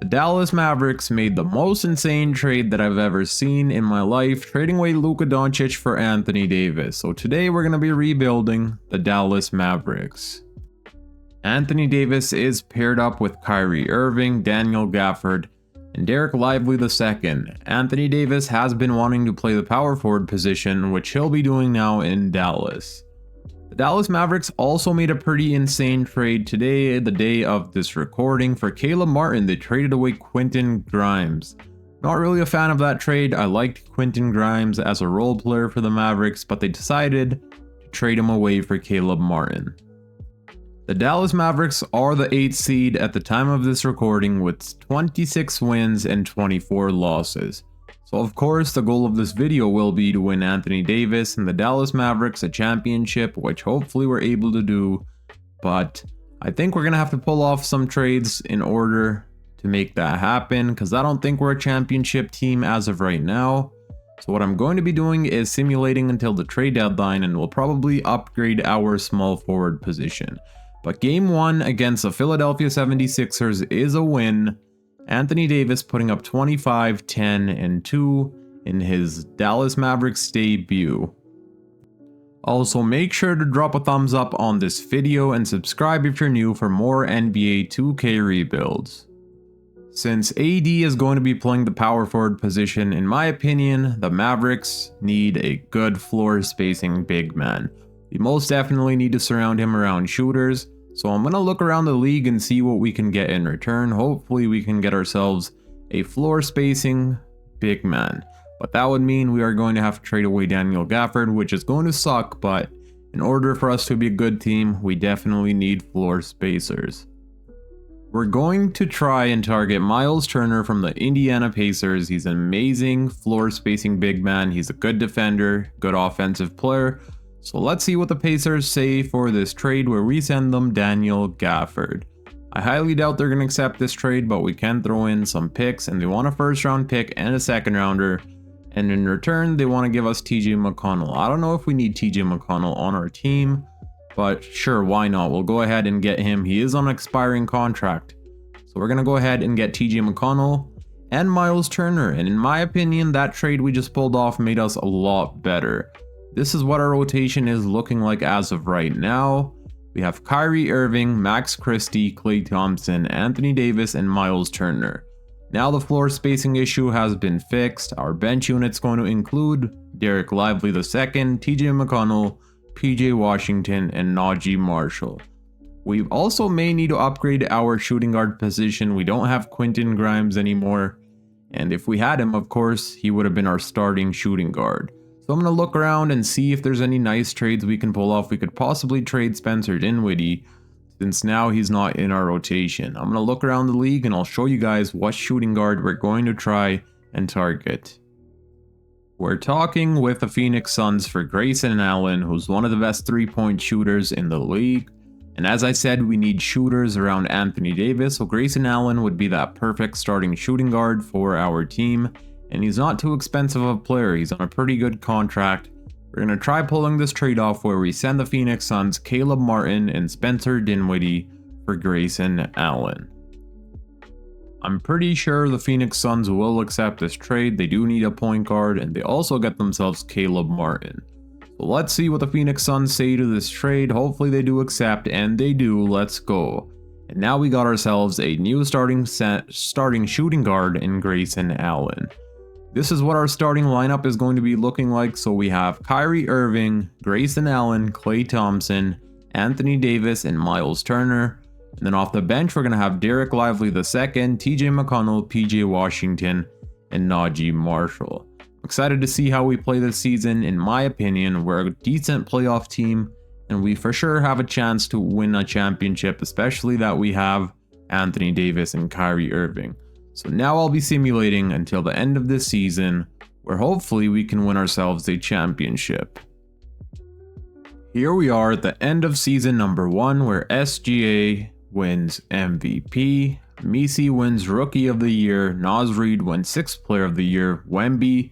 Dallas Mavericks made the most insane trade that I've ever seen in my life, trading away Luka Doncic for Anthony Davis. So today we're going to be rebuilding the Dallas Mavericks. Anthony Davis is paired up with Kyrie Irving, Daniel Gafford, and Derek Lively II. Anthony Davis has been wanting to play the power forward position, which he'll be doing now in Dallas. The Dallas Mavericks also made a pretty insane trade today, the day of this recording. For Caleb Martin, they traded away Quentin Grimes. Not really a fan of that trade. I liked Quentin Grimes as a role player for the Mavericks, but they decided to trade him away for Caleb Martin. The Dallas Mavericks are the 8th seed at the time of this recording with 26 wins and 24 losses. So of course the goal of this video will be to win Anthony Davis and the Dallas Mavericks a championship, which hopefully we're able to do, but I think we're going to have to pull off some trades in order to make that happen, because I don't think we're a championship team as of right now. So what I'm going to be doing is simulating until the trade deadline, and we'll probably upgrade our small forward position. But game 1 against the Philadelphia 76ers is a win. Anthony Davis putting up 25, 10, and 2 in his Dallas Mavericks debut. Also, make sure to drop a thumbs up on this video and subscribe if you're new for more NBA 2K rebuilds. Since AD is going to be playing the power forward position, in my opinion, the Mavericks need a good floor spacing big man. We most definitely need to surround him around shooters. So I'm going to look around the league and see what we can get in return. Hopefully we can get ourselves a floor spacing big man. But that would mean we are going to have to trade away Daniel Gafford, which is going to suck. But in order for us to be a good team, we definitely need floor spacers. We're going to try and target Miles Turner from the Indiana Pacers. He's an amazing floor spacing big man. He's a good defender, good offensive player. So let's see what the Pacers say for this trade where we send them Daniel Gafford. I highly doubt they're going to accept this trade, but we can throw in some picks, and they want a first round pick and a second rounder. And in return, they want to give us TJ McConnell. I don't know if we need TJ McConnell on our team, but sure, why not? We'll go ahead and get him. He is on an expiring contract. So we're going to go ahead and get TJ McConnell and Miles Turner. And in my opinion, that trade we just pulled off made us a lot better. This is what our rotation is looking like as of right now. We have Kyrie Irving, Max Christie, Klay Thompson, Anthony Davis, and Miles Turner. Now the floor spacing issue has been fixed. Our bench unit's going to include Derek Lively II, TJ McConnell, PJ Washington, and Najee Marshall. We also may need to upgrade our shooting guard position. We don't have Quentin Grimes anymore. And if we had him, of course, he would have been our starting shooting guard. So I'm going to look around and see if there's any nice trades we can pull off. We could possibly trade Spencer Dinwiddie, since now he's not in our rotation. I'm going to look around the league and I'll show you guys what shooting guard we're going to try and target. We're talking with the Phoenix Suns for Grayson Allen, who's one of the best three-point shooters in the league. And as I said, we need shooters around Anthony Davis, so Grayson Allen would be that perfect starting shooting guard for our team. And he's not too expensive of a player. He's on a pretty good contract. We're going to try pulling this trade off where we send the Phoenix Suns Caleb Martin and Spencer Dinwiddie for Grayson Allen. I'm pretty sure the Phoenix Suns will accept this trade. They do need a point guard, and they also get themselves Caleb Martin. So let's see what the Phoenix Suns say to this trade. Hopefully they do accept, and they do. Let's go. And now we got ourselves a new starting shooting guard in Grayson Allen. This is what our starting lineup is going to be looking like. So we have Kyrie Irving, Grayson Allen, Klay Thompson, Anthony Davis, and Miles Turner. And then off the bench, we're going to have Derek Lively II, TJ McConnell, PJ Washington, and Najee Marshall. I'm excited to see how we play this season. In my opinion, we're a decent playoff team, and we for sure have a chance to win a championship, especially that we have Anthony Davis and Kyrie Irving. So now I'll be simulating until the end of this season, where hopefully we can win ourselves a championship. Here we are at the end of season number 1, where SGA wins MVP, Misi wins Rookie of the Year, Naz Reid wins 6th Player of the Year, Wemby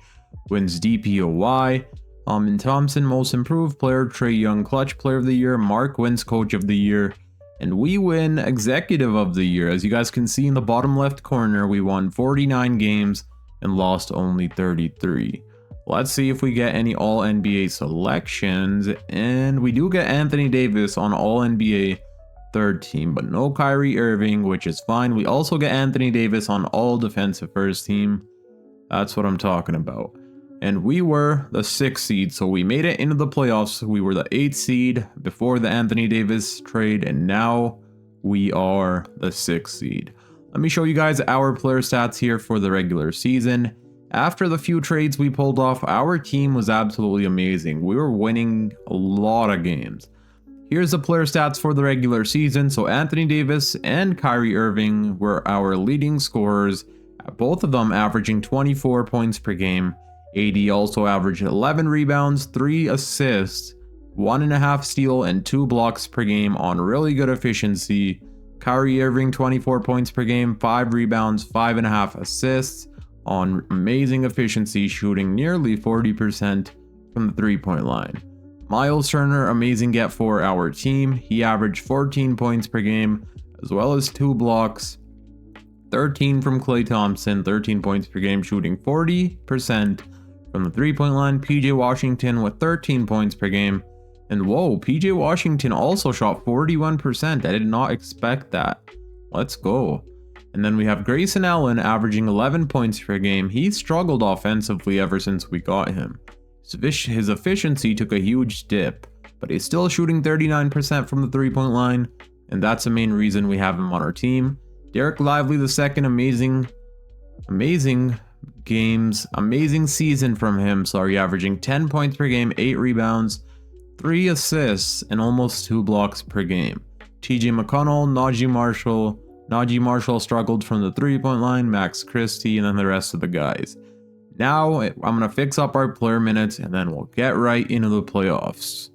wins DPOY, and Thompson Most Improved Player, Trae Young Clutch Player of the Year, Mark wins Coach of the Year, And we win Executive of the Year. As you guys can see in the bottom left corner, we won 49 games and lost only 33. Let's see if we get any All-NBA selections. And we do get Anthony Davis on All-NBA third team, but no Kyrie Irving, which is fine. We also get Anthony Davis on All-Defensive first team. That's what I'm talking about. And we were the 6th seed, so we made it into the playoffs. We were the 8th seed before the Anthony Davis trade, and now we are the 6th seed. Let me show you guys our player stats here for the regular season. After the few trades we pulled off, our team was absolutely amazing. We were winning a lot of games. Here's the player stats for the regular season. So Anthony Davis and Kyrie Irving were our leading scorers, both of them averaging 24 points per game. AD also averaged 11 rebounds, 3 assists, 1.5 steal, and 2 blocks per game on really good efficiency. Kyrie Irving 24 points per game, 5 rebounds, 5.5 assists on amazing efficiency, shooting nearly 40% from the 3-point line. Miles Turner, amazing get for our team. He averaged 14 points per game, as well as 2 blocks. 13 from Klay Thompson, 13 points per game, shooting 40% from the 3-point line. PJ Washington with 13 points per game. And whoa, PJ Washington also shot 41%. I did not expect that. Let's go. And then we have Grayson Allen averaging 11 points per game. He struggled offensively ever since we got him. His efficiency took a huge dip, but he's still shooting 39% from the 3-point line, and that's the main reason we have him on our team. Derek Lively, the second, amazing season from him. Sorry, averaging 10 points per game, 8 rebounds, 3 assists, and almost 2 blocks per game. TJ McConnell, Najee Marshall struggled from the 3-point line, Max Christie, and then the rest of the guys. Now, I'm going to fix up our player minutes, and then we'll get right into the playoffs.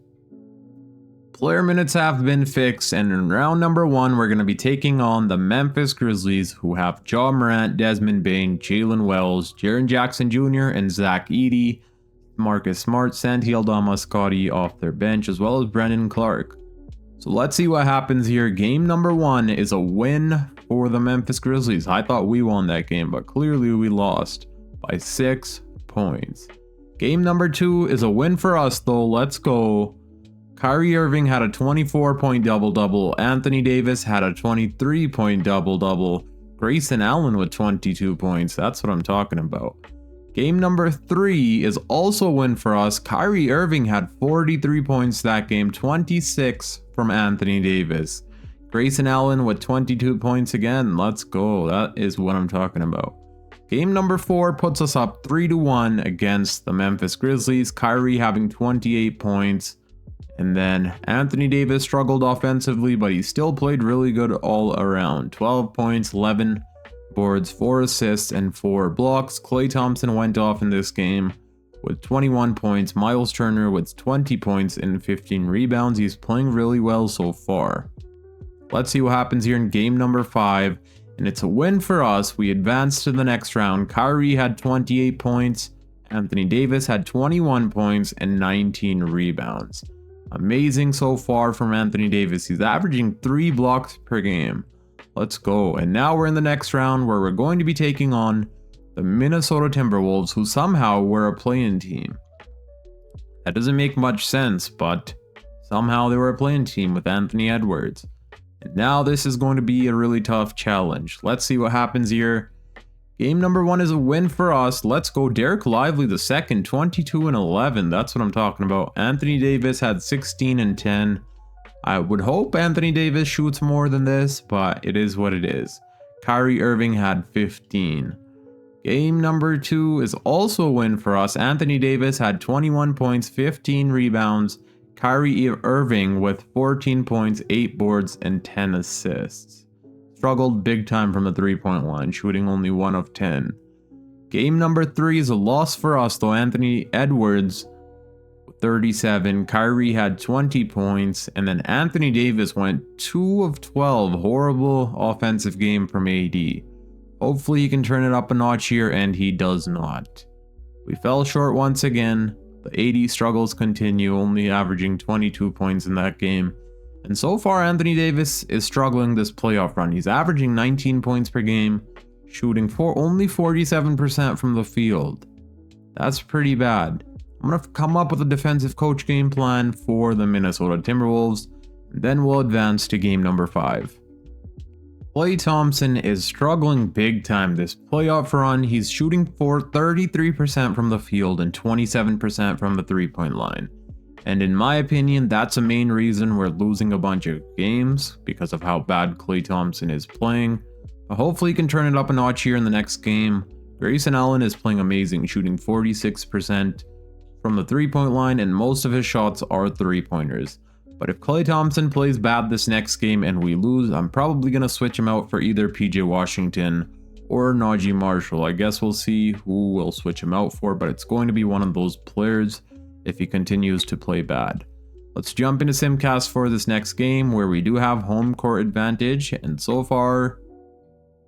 Player minutes have been fixed, and in round number 1, we're going to be taking on the Memphis Grizzlies, who have Ja Morant, Desmond Bane, Jalen Wells, Jaren Jackson Jr., and Zach Edey, Marcus Smart, Santi Aldama, Scotty off their bench, as well as Brendan Clark. So let's see what happens here. Game number 1 is a win for the Memphis Grizzlies. I thought we won that game, but clearly we lost by 6 points. Game number 2 is a win for us though. Let's go. Kyrie Irving had a 24-point double-double. Anthony Davis had a 23-point double-double. Grayson Allen with 22 points. That's what I'm talking about. Game number 3 is also a win for us. Kyrie Irving had 43 points that game, 26 from Anthony Davis. Grayson Allen with 22 points again. Let's go. That is what I'm talking about. Game number 4 puts us up 3-1 against the Memphis Grizzlies. Kyrie having 28 points. And then Anthony Davis struggled offensively, but he still played really good all around. 12 points, 11 boards, 4 assists, and 4 blocks. Klay Thompson went off in this game with 21 points. Miles Turner with 20 points and 15 rebounds. He's playing really well so far. Let's see what happens here in game number 5. And it's a win for us. We advanced to the next round. Kyrie had 28 points. Anthony Davis had 21 points and 19 rebounds. Amazing so far from Anthony Davis. He's averaging 3 blocks per game. Let's go. And now we're in the next round where we're going to be taking on the Minnesota Timberwolves, who somehow were a play-in team. That doesn't make much sense, but somehow they were a play-in team with Anthony Edwards. And now this is going to be a really tough challenge. Let's see what happens here. Game number 1 is a win for us. Let's go. Derek Lively the second, 22 and 11. That's what I'm talking about. Anthony Davis had 16 and 10. I would hope Anthony Davis shoots more than this, but it is what it is. Kyrie Irving had 15. Game number 2 is also a win for us. Anthony Davis had 21 points, 15 rebounds. Kyrie Irving with 14 points, 8 boards, and 10 assists. Struggled big time from the 3-point line, shooting only 1 of 10. Game number 3 is a loss for us though. Anthony Edwards 37, Kyrie had 20 points, and then Anthony Davis went 2 of 12. Horrible offensive game from AD. Hopefully he can turn it up a notch here, and he does not. We fell short once again. The AD struggles continue, only averaging 22 points in that game. And so far, Anthony Davis is struggling this playoff run. He's averaging 19 points per game, shooting for only 47% from the field. That's pretty bad. I'm going to come up with a defensive coach game plan for the Minnesota Timberwolves, and then we'll advance to game number 5. Klay Thompson is struggling big time this playoff run. He's shooting for 33% from the field and 27% from the three-point line. And in my opinion, that's a main reason we're losing a bunch of games, because of how bad Klay Thompson is playing. But hopefully he can turn it up a notch here in the next game. Grayson Allen is playing amazing, shooting 46% from the three-point line, and most of his shots are three-pointers. But if Klay Thompson plays bad this next game and we lose, I'm probably going to switch him out for either PJ Washington or Najee Marshall. I guess we'll see who we'll switch him out for, but it's going to be one of those players if he continues to play bad. Let's jump into Simcast for this next game, where we do have home court advantage, and so far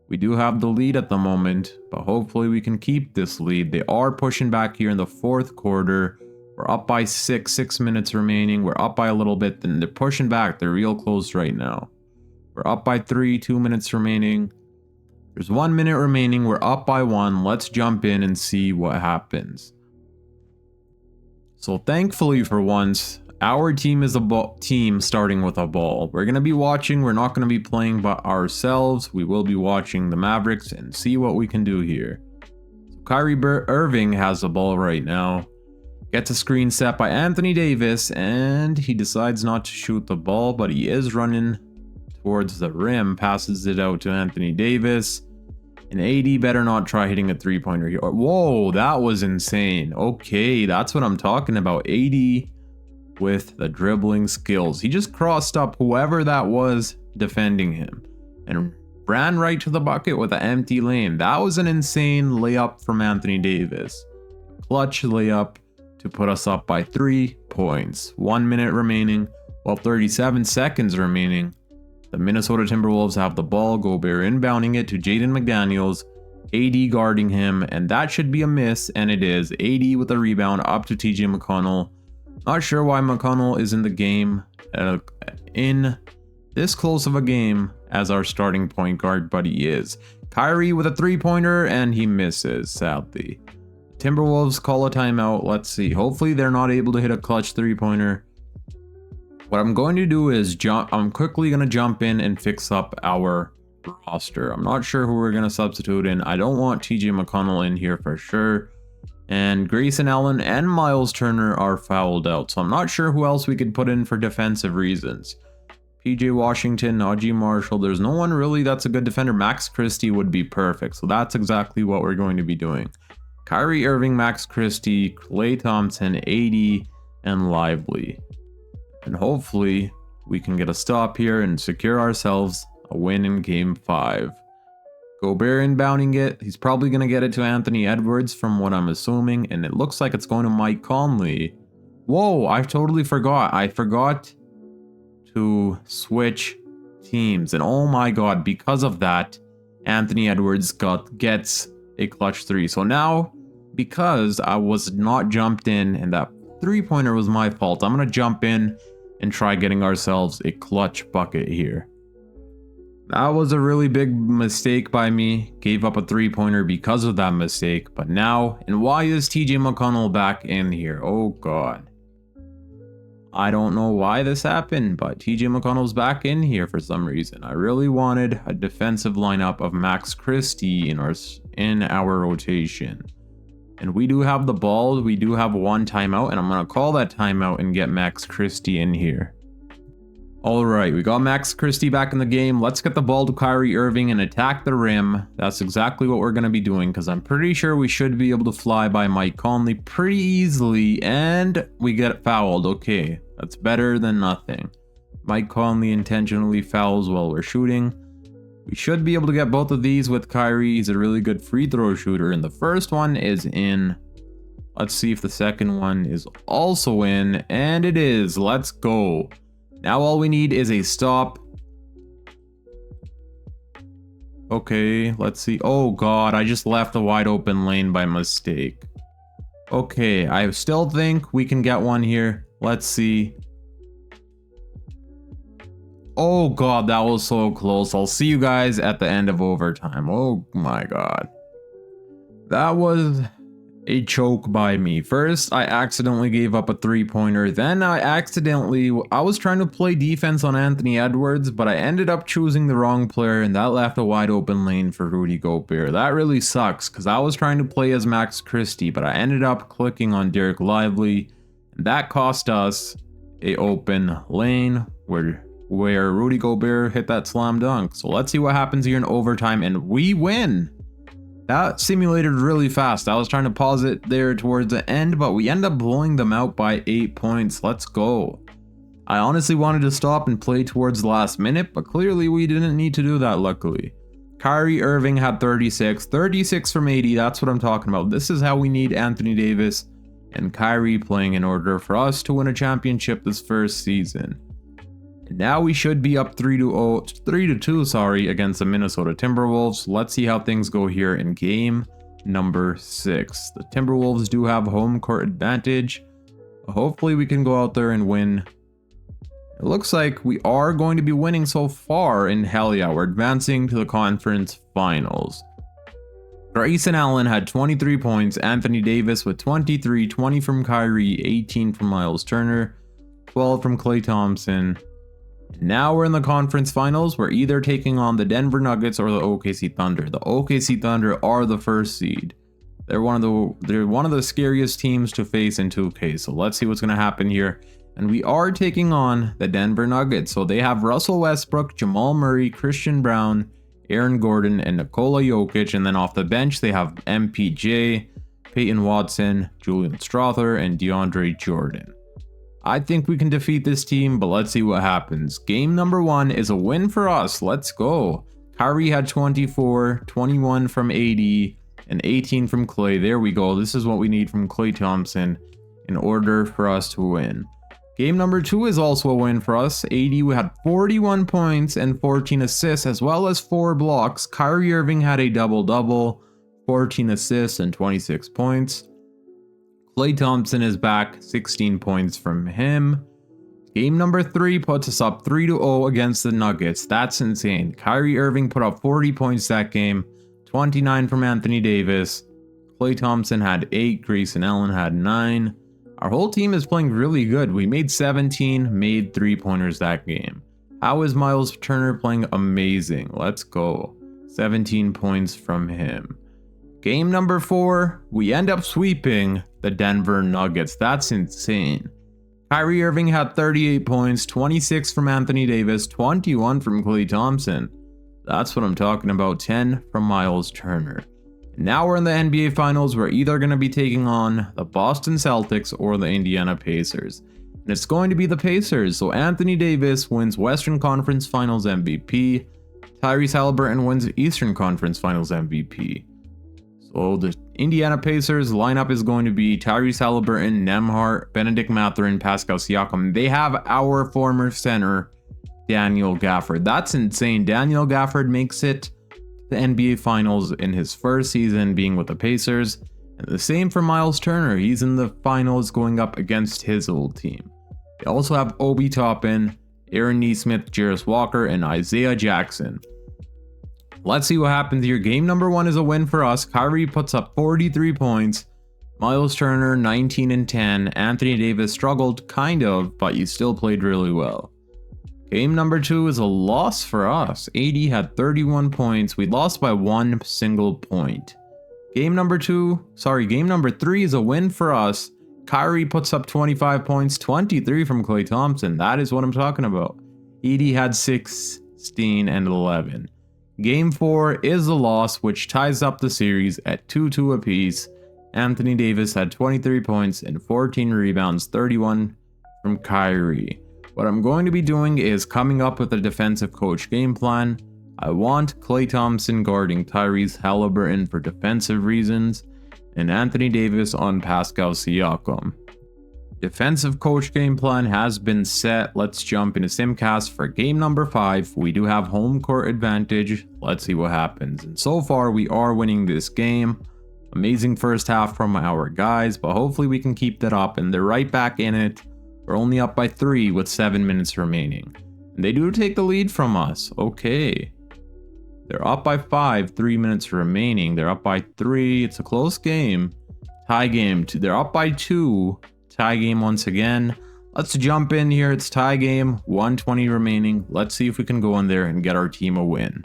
we do have the lead at the moment, but hopefully we can keep this lead. They are pushing back here in the fourth quarter. We're up by 6 minutes remaining. We're up by a little bit, then they're pushing back. They're real close right now. We're up by 3, 2 minutes remaining. There's 1 minute remaining. We're up by 1. Let's jump in and see what happens. So thankfully for once, our team is a team starting with a ball. We're going to be watching. We're not going to be playing by ourselves. We will be watching the Mavericks and see what we can do here. So Kyrie Irving has the ball right now. Gets a screen set by Anthony Davis, and he decides not to shoot the ball, but he is running towards the rim. Passes it out to Anthony Davis. And AD better not try hitting a three-pointer here. Whoa, that was insane. Okay, that's what I'm talking about. AD with the dribbling skills. He just crossed up whoever that was defending him and ran right to the bucket with an empty lane. That was an insane layup from Anthony Davis. Clutch layup to put us up by 3 points. 1 minute remaining, well, 37 seconds remaining. The Minnesota Timberwolves have the ball. Gobert inbounding it to Jaden McDaniels. AD guarding him, and that should be a miss, and it is. AD with a rebound up to TJ McConnell. Not sure why McConnell is in the game, in this close of a game as our starting point guard, but he is. Kyrie with a three-pointer, and he misses, sadly. Timberwolves call a timeout. Let's see. Hopefully they're not able to hit a clutch three-pointer. What I'm going to do is I'm quickly going to jump in and fix up our roster. I'm not sure who we're going to substitute in. I don't want TJ McConnell in here for sure. And Grayson Allen and Miles Turner are fouled out. So I'm not sure who else we could put in for defensive reasons. PJ Washington, Najee Marshall. There's no one really that's a good defender. Max Christie would be perfect. So that's exactly what we're going to be doing. Kyrie Irving, Max Christie, Klay Thompson, AD, and Lively. And hopefully we can get a stop here and secure ourselves a win in game 5. Gobert inbounding it. He's probably going to get it to Anthony Edwards from what I'm assuming. And it looks like it's going to Mike Conley. Whoa, I totally forgot. I forgot to switch teams. And oh my god, because of that, Anthony Edwards gets a clutch 3. So now, because I was not jumped in and that three-pointer was my fault, I'm going to jump in and try getting ourselves a clutch bucket here. That was a really big mistake by me. Gave up a three-pointer because of that mistake. But now, and why is TJ McConnell back in here? Oh god. I don't know why this happened, but TJ McConnell's back in here for some reason. I really wanted a defensive lineup of Max Christie in our rotation. And we do have the ball. We do have one timeout, and I'm going to call that timeout and get Max Christie in here. Alright, we got Max Christie back in the game. Let's get the ball to Kyrie Irving and attack the rim. That's exactly what we're going to be doing, because I'm pretty sure we should be able to fly by Mike Conley pretty easily, and we get fouled. Okay, that's better than nothing. Mike Conley intentionally fouls while we're shooting. We should be able to get both of these with Kyrie. He's a really good free throw shooter, and the first one is in. Let's see if the second one is also in, and it is. Let's go. Now all we need is a stop. Okay, let's see. Oh god, I just left a wide open lane by mistake. Okay, I still think we can get one here. Let's see. Oh god, that was so close. I'll see you guys at the end of overtime. Oh my god. That was a choke by me. First, I accidentally gave up a 3-pointer. Then I was trying to play defense on Anthony Edwards, but I ended up choosing the wrong player, and that left a wide open lane for Rudy Gobert. That really sucks, because I was trying to play as Max Christie, but I ended up clicking on Derek Lively, and that cost us a open lane where Rudy Gobert hit that slam dunk. So let's see what happens here in overtime, and we win. That simulated really fast. I was trying to pause it there towards the end, but we end up blowing them out by 8 points. Let's go. I honestly wanted to stop and play towards the last minute, but clearly we didn't need to do that, luckily. Kyrie Irving had 36 from 80. That's what I'm talking about. This is how we need Anthony Davis and Kyrie playing in order for us to win a championship this first season. And now we should be up 3-2 against the Minnesota Timberwolves. Let's see how things go here in game number 6. The Timberwolves do have home court advantage. Hopefully we can go out there and win. It looks like we are going to be winning so far, and hell yeah, we're advancing to the conference finals. Grayson Allen had 23 points, Anthony Davis with 23, 20 from Kyrie, 18 from Miles Turner, 12 from Klay Thompson. Now we're in the conference finals. We're either taking on the Denver Nuggets or the OKC Thunder. The OKC Thunder are the first seed. They're one of the scariest teams to face in 2K. So let's see what's going to happen here. And we are taking on the Denver Nuggets. So they have Russell Westbrook, Jamal Murray, Christian Brown, Aaron Gordon, and Nikola Jokic. And then off the bench, they have MPJ, Peyton Watson, Julian Strawther, and DeAndre Jordan. I think we can defeat this team, but let's see what happens. Game number 1 is a win for us. Let's go. Kyrie had 24, 21 from AD, and 18 from Klay. There we go. This is what we need from Klay Thompson in order for us to win. Game number 2 is also a win for us. AD had 41 points and 14 assists, as well as 4 blocks. Kyrie Irving had a double-double, 14 assists and 26 points. Klay Thompson is back, 16 points from him. Game number 3 puts us up 3-0 against the Nuggets. That's insane. Kyrie Irving put up 40 points that game, 29 from Anthony Davis. Klay Thompson had 8, Grayson Allen had 9. Our whole team is playing really good. We made 17, made 3-pointers that game. How is Miles Turner playing amazing? Let's go. 17 points from him. Game number 4, we end up sweeping the Denver Nuggets. That's insane. Kyrie Irving had 38 points, 26 from Anthony Davis, 21 from Klay Thompson. That's what I'm talking about, 10 from Miles Turner. Now we're in the NBA Finals. We're either going to be taking on the Boston Celtics or the Indiana Pacers. And it's going to be the Pacers. So Anthony Davis wins Western Conference Finals MVP. Tyrese Haliburton wins Eastern Conference Finals MVP. So the Indiana Pacers lineup is going to be Tyrese Haliburton, Nembhard, Benedict Mathurin, Pascal Siakam. They have our former center, Daniel Gafford. That's insane. Daniel Gafford makes it to the NBA Finals in his first season being with the Pacers. And the same for Miles Turner. He's in the finals going up against his old team. They also have Obi Toppin, Aaron Nesmith, Jarris Walker, and Isaiah Jackson. Let's see what happens here. Game number 1 is a win for us. Kyrie puts up 43 points. Miles Turner, 19 and 10. Anthony Davis struggled, kind of, but he still played really well. Game number 2 is a loss for us. AD had 31 points. We lost by 1 single point. Game number 3 is a win for us. Kyrie puts up 25 points, 23 from Klay Thompson. That is what I'm talking about. AD had 16 and 11. Game 4 is a loss, which ties up the series at 2-2 apiece. Anthony Davis had 23 points and 14 rebounds, 31 from Kyrie. What I'm going to be doing is coming up with a defensive coach game plan. I want Klay Thompson guarding Tyrese Haliburton for defensive reasons, and Anthony Davis on Pascal Siakam. Defensive coach game plan has been set. Let's jump into Simcast for game number 5. We do have home court advantage. Let's see what happens. And so far we are winning this game. Amazing first half from our guys, but hopefully we can keep that up, and they're right back in it. We're only up by 3 with 7 minutes remaining. They do take the lead from us. Okay. They're up by 5, 3 minutes remaining. They're up by 3. It's a close game. Tie game. They're up by 2. Tie game once again. Let's jump in here. It's tie game. 1:20 remaining. Let's see if we can go in there and get our team a win.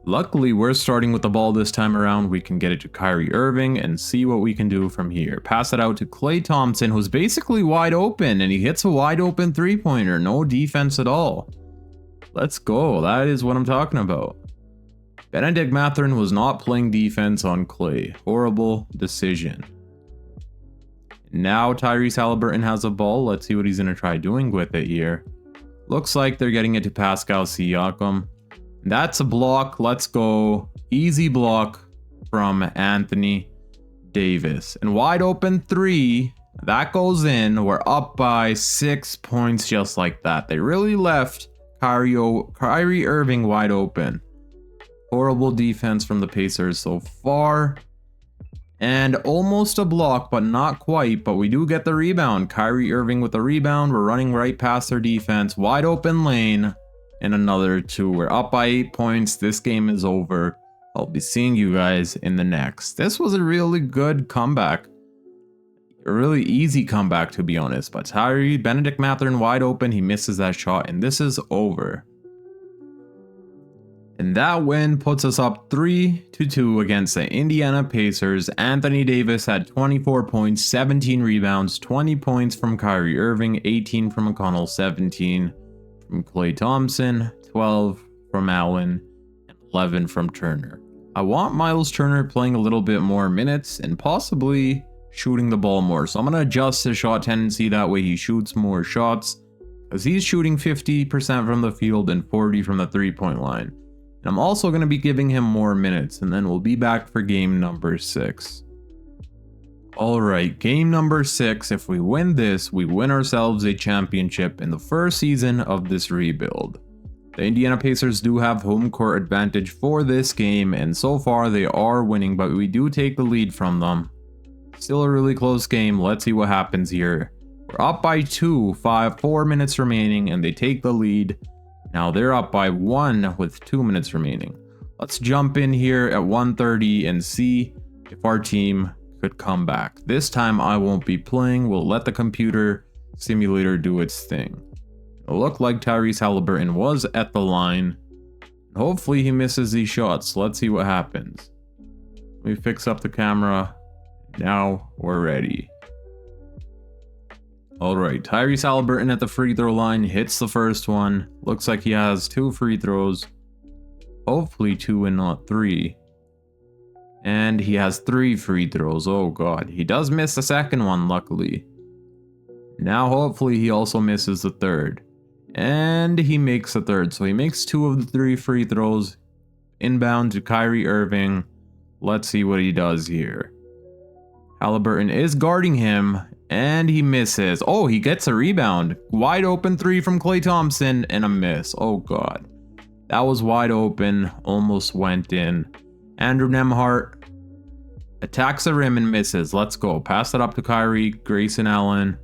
Luckily, we're starting with the ball this time around. We can get it to Kyrie Irving and see what we can do from here. Pass it out to Klay Thompson, who's basically wide open, and he hits a wide open three-pointer. No defense at all. Let's go. That is what I'm talking about. Benedict Mathurin was not playing defense on Klay. Horrible decision. Now Tyrese Haliburton has a ball. Let's see what he's going to try doing with it here. Looks like they're getting it to Pascal Siakam. That's a block. Let's go. Easy block from Anthony Davis. And wide open 3. That goes in. We're up by 6 points just like that. They really left Kyrie Irving wide open. Horrible defense from the Pacers so far. And almost a block, but not quite. But we do get the rebound. Kyrie Irving with the rebound. We're running right past their defense. Wide open lane. And another 2. We're up by 8 points. This game is over. I'll be seeing you guys in the next. This was a really good comeback. A really easy comeback, to be honest. But Benedict Mathurin wide open. He misses that shot. And this is over. And that win puts us up 3-2 against the Indiana Pacers. Anthony Davis had 24 points, 17 rebounds, 20 points from Kyrie Irving, 18 from McConnell, 17 from Klay Thompson, 12 from Allen, and 11 from Turner. I want Miles Turner playing a little bit more minutes and possibly shooting the ball more. So I'm going to adjust his shot tendency. That way he shoots more shots, because he's shooting 50% from the field and 40 from the three-point line. And I'm also going to be giving him more minutes, and then we'll be back for game number 6. Alright, game number 6. If we win this, we win ourselves a championship in the first season of this rebuild. The Indiana Pacers do have home court advantage for this game, and so far they are winning, but we do take the lead from them. Still a really close game. Let's see what happens here. We're up by 2, 4 minutes remaining, and they take the lead. Now they're up by 1 with 2 minutes remaining. Let's jump in here at 1:30 and see if our team could come back. This time I won't be playing. We'll let the computer simulator do its thing. It looked like Tyrese Haliburton was at the line. Hopefully he misses these shots. Let's see what happens. Let me fix up the camera. Now we're ready. Alright, Tyrese Haliburton at the free throw line hits the first one. Looks like he has 2 free throws. Hopefully 2 and not 3. And he has 3 free throws. Oh god, he does miss the second one, luckily. Now hopefully he also misses the third. And he makes the third, so he makes 2 of the 3 free throws. Inbound to Kyrie Irving. Let's see what he does here. Haliburton is guarding him, and he misses. Oh, he gets a rebound. Wide open 3 from Klay Thompson, and a miss. Oh god. That was wide open, almost went in. Andrew Nembhard attacks the rim and misses. Let's go. Pass it up to Kyrie, Grayson Allen.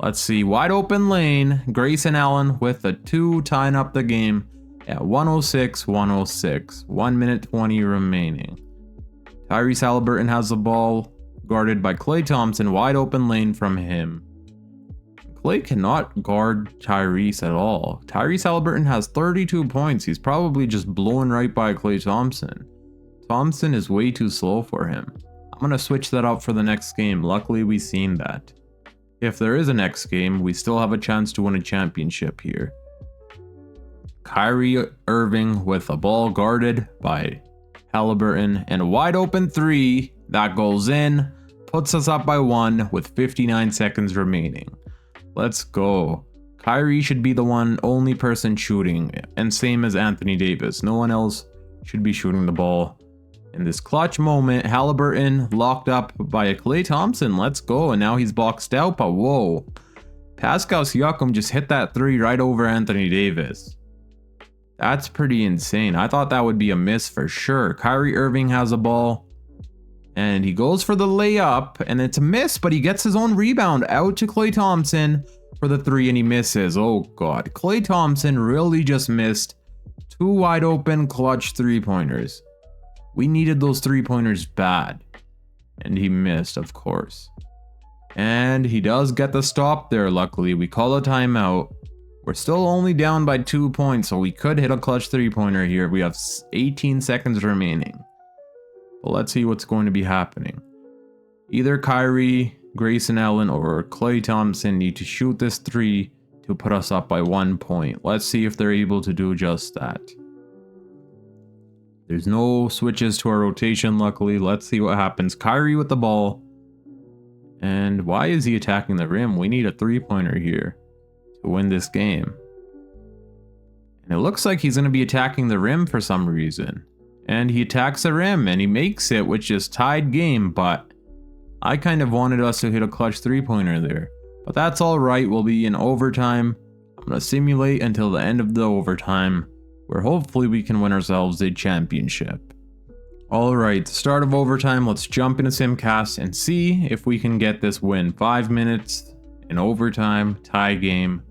Let's see. Wide open lane. Grayson Allen with a 2 tying up the game at 106-106. 1 minute 20 remaining. Tyrese Haliburton has the ball, guarded by Klay Thompson. Wide open lane from him. Klay cannot guard Tyrese at all. Tyrese Haliburton has 32 points. He's probably just blown right by Klay Thompson. Thompson is way too slow for him. I'm going to switch that up for the next game. Luckily, we've seen that. If there is a next game, we still have a chance to win a championship here. Kyrie Irving with the ball guarded by Haliburton. And a wide open 3 that goes in. Puts us up by 1 with 59 seconds remaining. Let's go. Kyrie should be the only person shooting. And same as Anthony Davis. No one else should be shooting the ball. In this clutch moment, Haliburton locked up by a Klay Thompson. Let's go. And now he's boxed out, but whoa. Pascal Siakam just hit that 3 right over Anthony Davis. That's pretty insane. I thought that would be a miss for sure. Kyrie Irving has a ball. And he goes for the layup. And it's a miss, but he gets his own rebound out to Klay Thompson. for the three and he misses. Oh god. Klay Thompson really just missed 2 wide open clutch 3-pointers. We needed those 3-pointers bad. And he missed, of course. And he does get the stop there, luckily. We call a timeout. We're still only down by 2 points, so we could hit a clutch 3-pointer here. We have 18 seconds remaining. But let's see what's going to be happening. Either Kyrie, Grayson Allen, or Klay Thompson need to shoot this 3 to put us up by 1 point. Let's see if they're able to do just that. There's no switches to our rotation, luckily. Let's see what happens. Kyrie with the ball. And why is he attacking the rim? We need a 3-pointer here to win this game. And it looks like he's going to be attacking the rim for some reason. And he attacks the rim and he makes it, which is tied game, but I kind of wanted us to hit a clutch 3-pointer there. But that's alright, we'll be in overtime. I'm going to simulate until the end of the overtime, where hopefully we can win ourselves a championship. Alright, start of overtime, let's jump into Simcast and see if we can get this win. 5 minutes in overtime, tie game.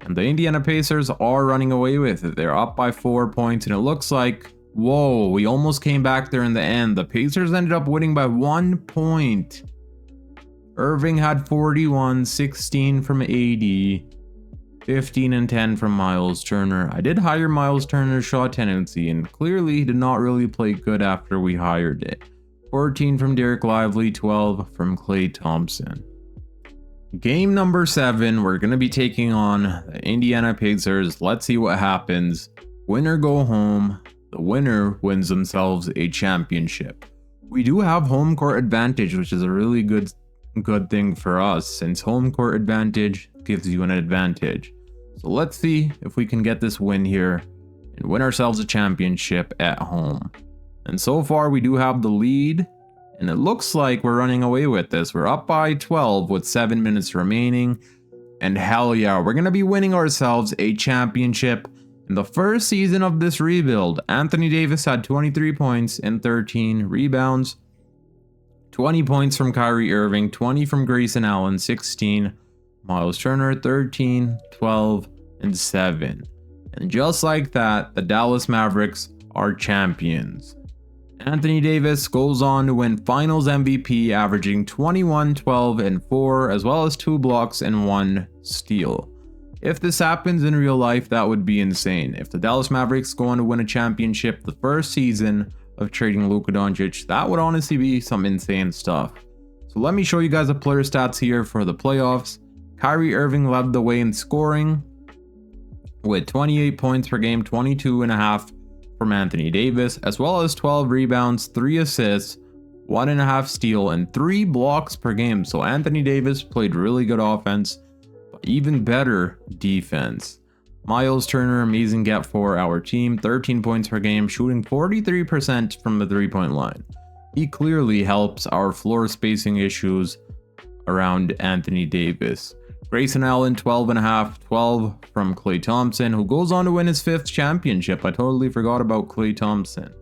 And the Indiana Pacers are running away with it. They're up by 4 points and it looks like, whoa, we almost came back there in the end. The Pacers ended up winning by 1 point. Irving had 41, 16 from AD, 15 and 10 from Miles Turner. I did hire Miles Turner's shot tendency and clearly he did not really play good after we hired it. 14 from Derek Lively, 12 from Klay Thompson. Game number 7, we're going to be taking on the Indiana Pacers. Let's see what happens. Winner go home. The winner wins themselves a championship. We do have home court advantage, which is a really good thing for us, since home court advantage gives you an advantage. So let's see if we can get this win here and win ourselves a championship at home. And so far we do have the lead, and it looks like we're running away with this. We're up by 12 with 7 minutes remaining, and hell yeah, we're gonna be winning ourselves a championship. In the first season of this rebuild, Anthony Davis had 23 points and 13 rebounds. 20 points from Kyrie Irving, 20 from Grayson Allen, 16. Miles Turner, 13, 12, and 7. And just like that, the Dallas Mavericks are champions. Anthony Davis goes on to win Finals MVP, averaging 21, 12, and 4, as well as 2 blocks and 1 steal. If this happens in real life, that would be insane. If the Dallas Mavericks go on to win a championship the first season of trading Luka Doncic, that would honestly be some insane stuff. So let me show you guys the player stats here for the playoffs. Kyrie Irving led the way in scoring with 28 points per game, 22.5 from Anthony Davis, as well as 12 rebounds, 3 assists, 1.5 steal, and 3 blocks per game. So Anthony Davis played really good offense, but even better defense. Miles Turner, amazing get for our team, 13 points per game, shooting 43% from the 3-point line. He clearly helps our floor spacing issues around Anthony Davis. Grayson Allen, 12.5, 12 from Klay Thompson, who goes on to win his 5th championship. I totally forgot about Klay Thompson.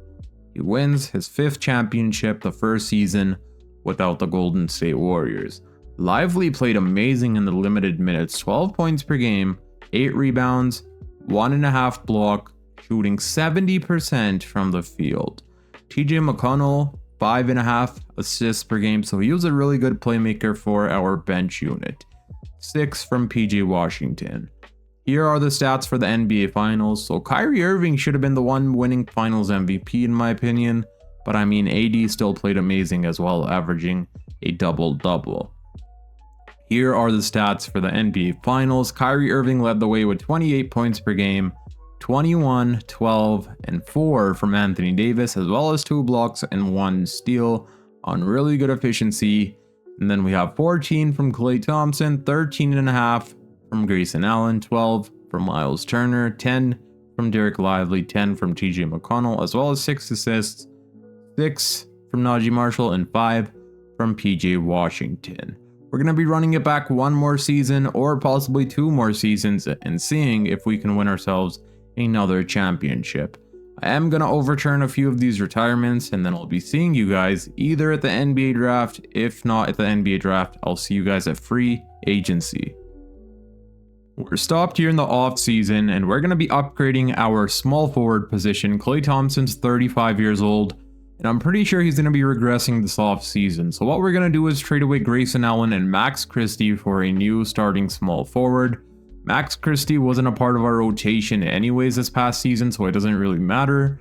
He wins his 5th championship the first season without the Golden State Warriors. Lively played amazing in the limited minutes, 12 points per game, 8 rebounds, 1.5 block, shooting 70% from the field. TJ McConnell, 5.5 assists per game, so he was a really good playmaker for our bench unit. 6 from PJ Washington. Here are the stats for the NBA Finals. So Kyrie Irving should have been the one winning Finals MVP in my opinion, but I mean AD still played amazing as well, averaging a double-double. Here are the stats for the NBA Finals. Kyrie Irving led the way with 28 points per game, 21, 12, and 4 from Anthony Davis, as well as 2 blocks and 1 steal on really good efficiency. And then we have 14 from Klay Thompson, 13.5 from Grayson Allen, 12 from Miles Turner, 10 from Derek Lively, 10 from TJ McConnell, as well as 6 assists, 6 from Najee Marshall, and 5 from PJ Washington. We're going to be running it back 1 more season or possibly 2 more seasons and seeing if we can win ourselves another championship. I am going to overturn a few of these retirements and then I'll be seeing you guys either at the NBA draft. If not at the NBA draft, I'll see you guys at free agency. We're stopped here in the off season and we're going to be upgrading our small forward position. Klay Thompson's 35 years old and I'm pretty sure he's going to be regressing this off season. So what we're going to do is trade away Grayson Allen and Max Christie for a new starting small forward. Max Christie wasn't a part of our rotation anyways this past season, so it doesn't really matter.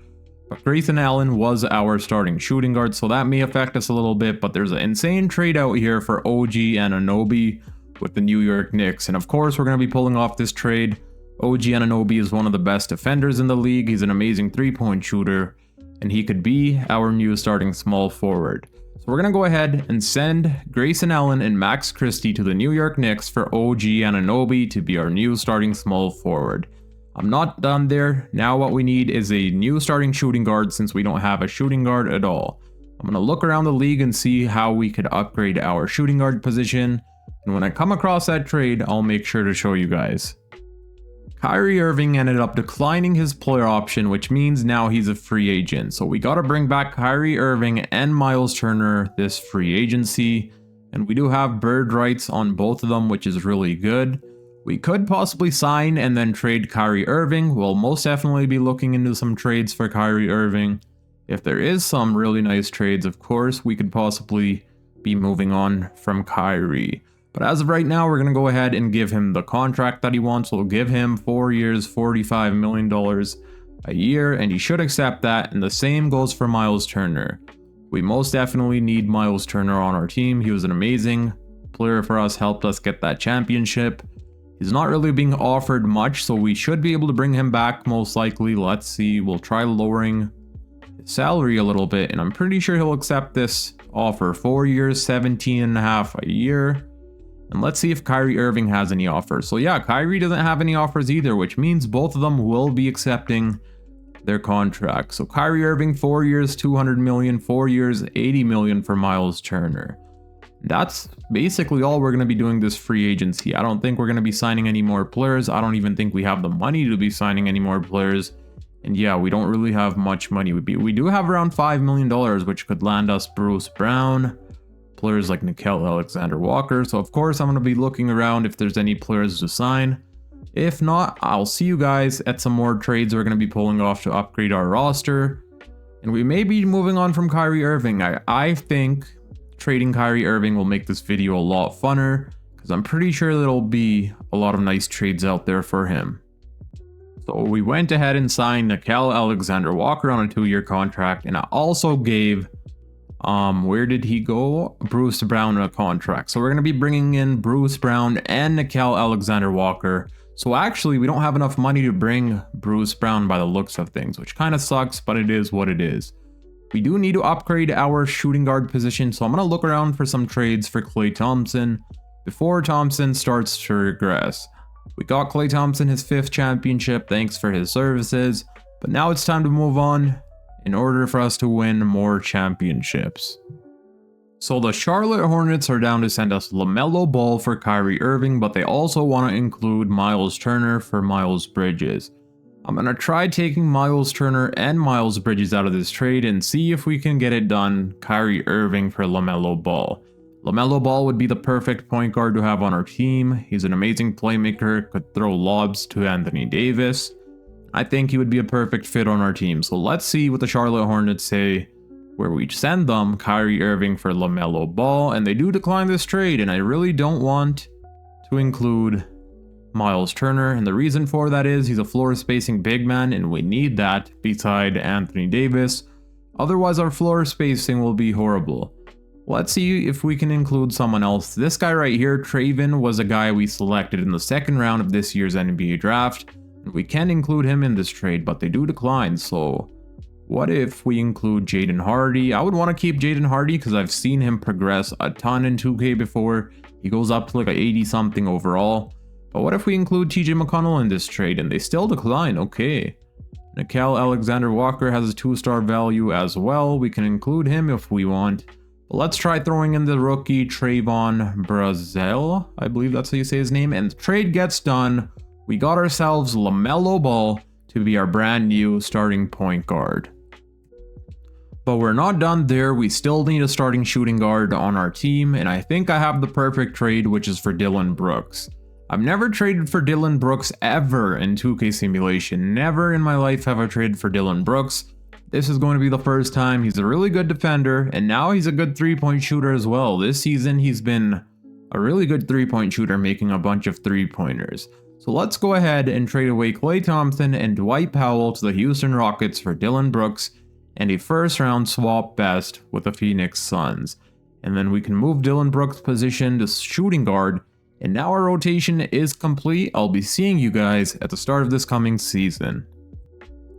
But Grayson Allen was our starting shooting guard, so that may affect us a little bit, but there's an insane trade out here for OG Anunoby with the New York Knicks. And of course, we're going to be pulling off this trade. OG Anunoby is one of the best defenders in the league. He's an amazing three-point shooter, and he could be our new starting small forward. So we're going to go ahead and send Grayson Allen and Max Christie to the New York Knicks for OG Anunoby to be our new starting small forward. I'm not done there. Now what we need is a new starting shooting guard since we don't have a shooting guard at all. I'm going to look around the league and see how we could upgrade our shooting guard position. And when I come across that trade, I'll make sure to show you guys. Kyrie Irving ended up declining his player option, which means now he's a free agent. So we got to bring back Kyrie Irving and Miles Turner this free agency. And we do have bird rights on both of them, which is really good. We could possibly sign and then trade Kyrie Irving. We'll most definitely be looking into some trades for Kyrie Irving. If there is some really nice trades, of course, we could possibly be moving on from Kyrie. But as of right now, we're going to go ahead and give him the contract that he wants. We'll give him 4 years, $45 million a year, and he should accept that. And the same goes for Miles Turner. We most definitely need Miles Turner on our team. He was an amazing player for us, helped us get that championship. He's not really being offered much, so we should be able to bring him back most likely. Let's see, we'll try lowering his salary a little bit, and I'm pretty sure he'll accept this offer. 4 years, $17.5 a year. And let's see if Kyrie Irving has any offers. So yeah, Kyrie doesn't have any offers either, which means both of them will be accepting their contract. So Kyrie Irving, 4 years, $200 million, 4 years, $80 million for Miles Turner. That's basically all we're going to be doing this free agency. I don't think we're going to be signing any more players. I don't even think we have the money to be signing any more players. And yeah, we don't really have much money. We do have around $5 million, which could land us Bruce Brown, players like Nickeil Alexander-Walker. So of course I'm going to be looking around if there's any players to sign. If not, I'll see you guys at some more trades we're going to be pulling off to upgrade our roster. And we may be moving on from Kyrie Irving. I think trading Kyrie Irving will make this video a lot funner, because I'm pretty sure there'll be a lot of nice trades out there for him. So we went ahead and signed Nickeil Alexander-Walker on a 2-year contract, and I also gave where did he go? Bruce Brown a contract. So we're going to be bringing in Bruce Brown and Nickeil Alexander-Walker. So actually, we don't have enough money to bring Bruce Brown by the looks of things, which kind of sucks, but it is what it is. We do need to upgrade our shooting guard position, so I'm going to look around for some trades for Klay Thompson before Thompson starts to regress. We got Klay Thompson his 5th championship, thanks for his services, but now it's time to move on in order for us to win more championships. So the Charlotte Hornets are down to send us LaMelo Ball for Kyrie Irving, but they also want to include Miles Turner for Miles Bridges. I'm going to try taking Miles Turner and Miles Bridges out of this trade and see if we can get it done. Kyrie Irving for LaMelo Ball. LaMelo Ball would be the perfect point guard to have on our team. He's an amazing playmaker, could throw lobs to Anthony Davis. I think he would be a perfect fit on our team. So let's see what the Charlotte Hornets say where we send them Kyrie Irving for LaMelo Ball. And they do decline this trade, and I really don't want to include Miles Turner. And the reason for that is he's a floor spacing big man, and we need that beside Anthony Davis. Otherwise, our floor spacing will be horrible. Let's see if we can include someone else. This guy right here, Traven, was a guy we selected in the 2nd round of this year's NBA draft. We can include him in this trade, but they do decline. So what if we include Jaden Hardy? I would want to keep Jaden Hardy because I've seen him progress a ton in 2K before. He goes up to like a 80 something overall. But what if we include TJ McConnell in this trade and they still decline? Okay. Nickeil Alexander-Walker has a 2-star value as well. We can include him if we want. But let's try throwing in the rookie Trayvon Brazell. I believe that's how you say his name. And the trade gets done. We got ourselves LaMelo Ball to be our brand new starting point guard. But we're not done there. We still need a starting shooting guard on our team. And I think I have the perfect trade, which is for Dylan Brooks. I've never traded for Dillon Brooks ever in 2K Simulation. Never in my life have I traded for Dillon Brooks. This is going to be the first time. He's a really good defender, and now he's a good three-point shooter as well. This season, he's been a really good three-point shooter, making a bunch of three-pointers. So let's go ahead and trade away Klay Thompson and Dwight Powell to the Houston Rockets for Dillon Brooks and a first-round swap best with the Phoenix Suns. And then we can move Dillon Brooks' position to shooting guard. And now our rotation is complete. I'll be seeing you guys at the start of this coming season.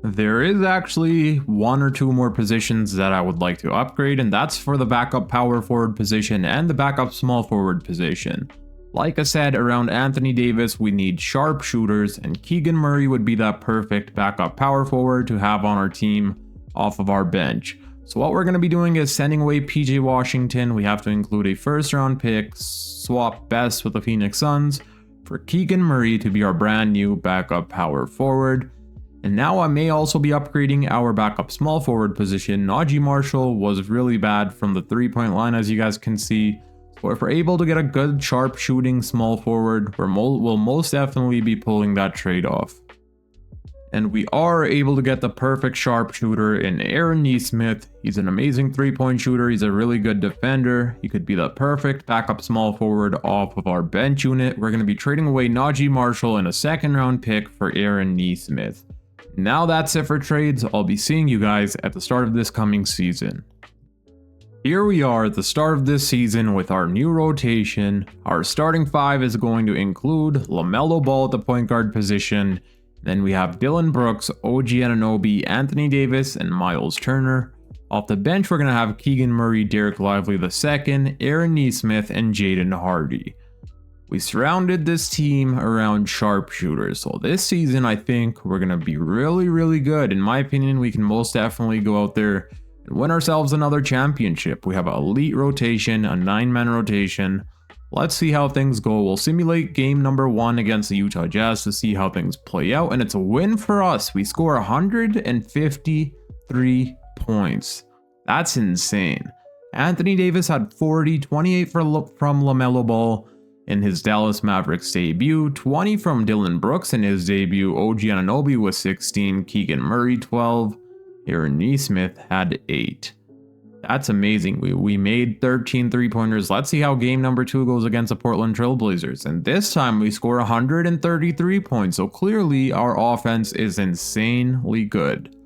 There is actually one or two more positions that I would like to upgrade, and that's for the backup power forward position and the backup small forward position. Like I said, around Anthony Davis, we need sharpshooters, and Keegan Murray would be that perfect backup power forward to have on our team off of our bench. So what we're going to be doing is sending away PJ Washington. We have to include a first round pick, swap best with the Phoenix Suns for Keegan Murray to be our brand new backup power forward. And now I may also be upgrading our backup small forward position. Najee Marshall was really bad from the 3-point line, as you guys can see. So if we're able to get a good sharp shooting small forward, we'll most definitely be pulling that trade off. And we are able to get the perfect sharpshooter in Aaron Nesmith. He's an amazing three-point shooter. He's a really good defender. He could be the perfect backup small forward off of our bench unit. We're going to be trading away Najee Marshall and a second-round pick for Aaron Nesmith. Now that's it for trades. I'll be seeing you guys at the start of this coming season. Here we are at the start of this season with our new rotation. Our starting five is going to include LaMelo Ball at the point guard position. Then we have Dillon Brooks, OG Anunoby, Anthony Davis, and Miles Turner. Off the bench, we're going to have Keegan Murray, Derek Lively II, Aaron Nesmith, and Jaden Hardy. We surrounded this team around sharpshooters, so this season I think we're going to be really good. In my opinion, we can most definitely go out there and win ourselves another championship. We have an elite rotation, a 9-man rotation. Let's see how things go. We'll simulate game number 1 against the Utah Jazz to see how things play out, and it's a win for us. We score 153 points. That's insane. Anthony Davis had 40, 28 from LaMelo Ball in his Dallas Mavericks debut, 20 from Dillon Brooks in his debut. OG Anunoby was 16, Keegan Murray 12, Aaron Nesmith had 8. That's amazing. We made 13 three-pointers. Let's see how game number 2 goes against the Portland Trailblazers. And this time we score 133 points. So clearly our offense is insanely good.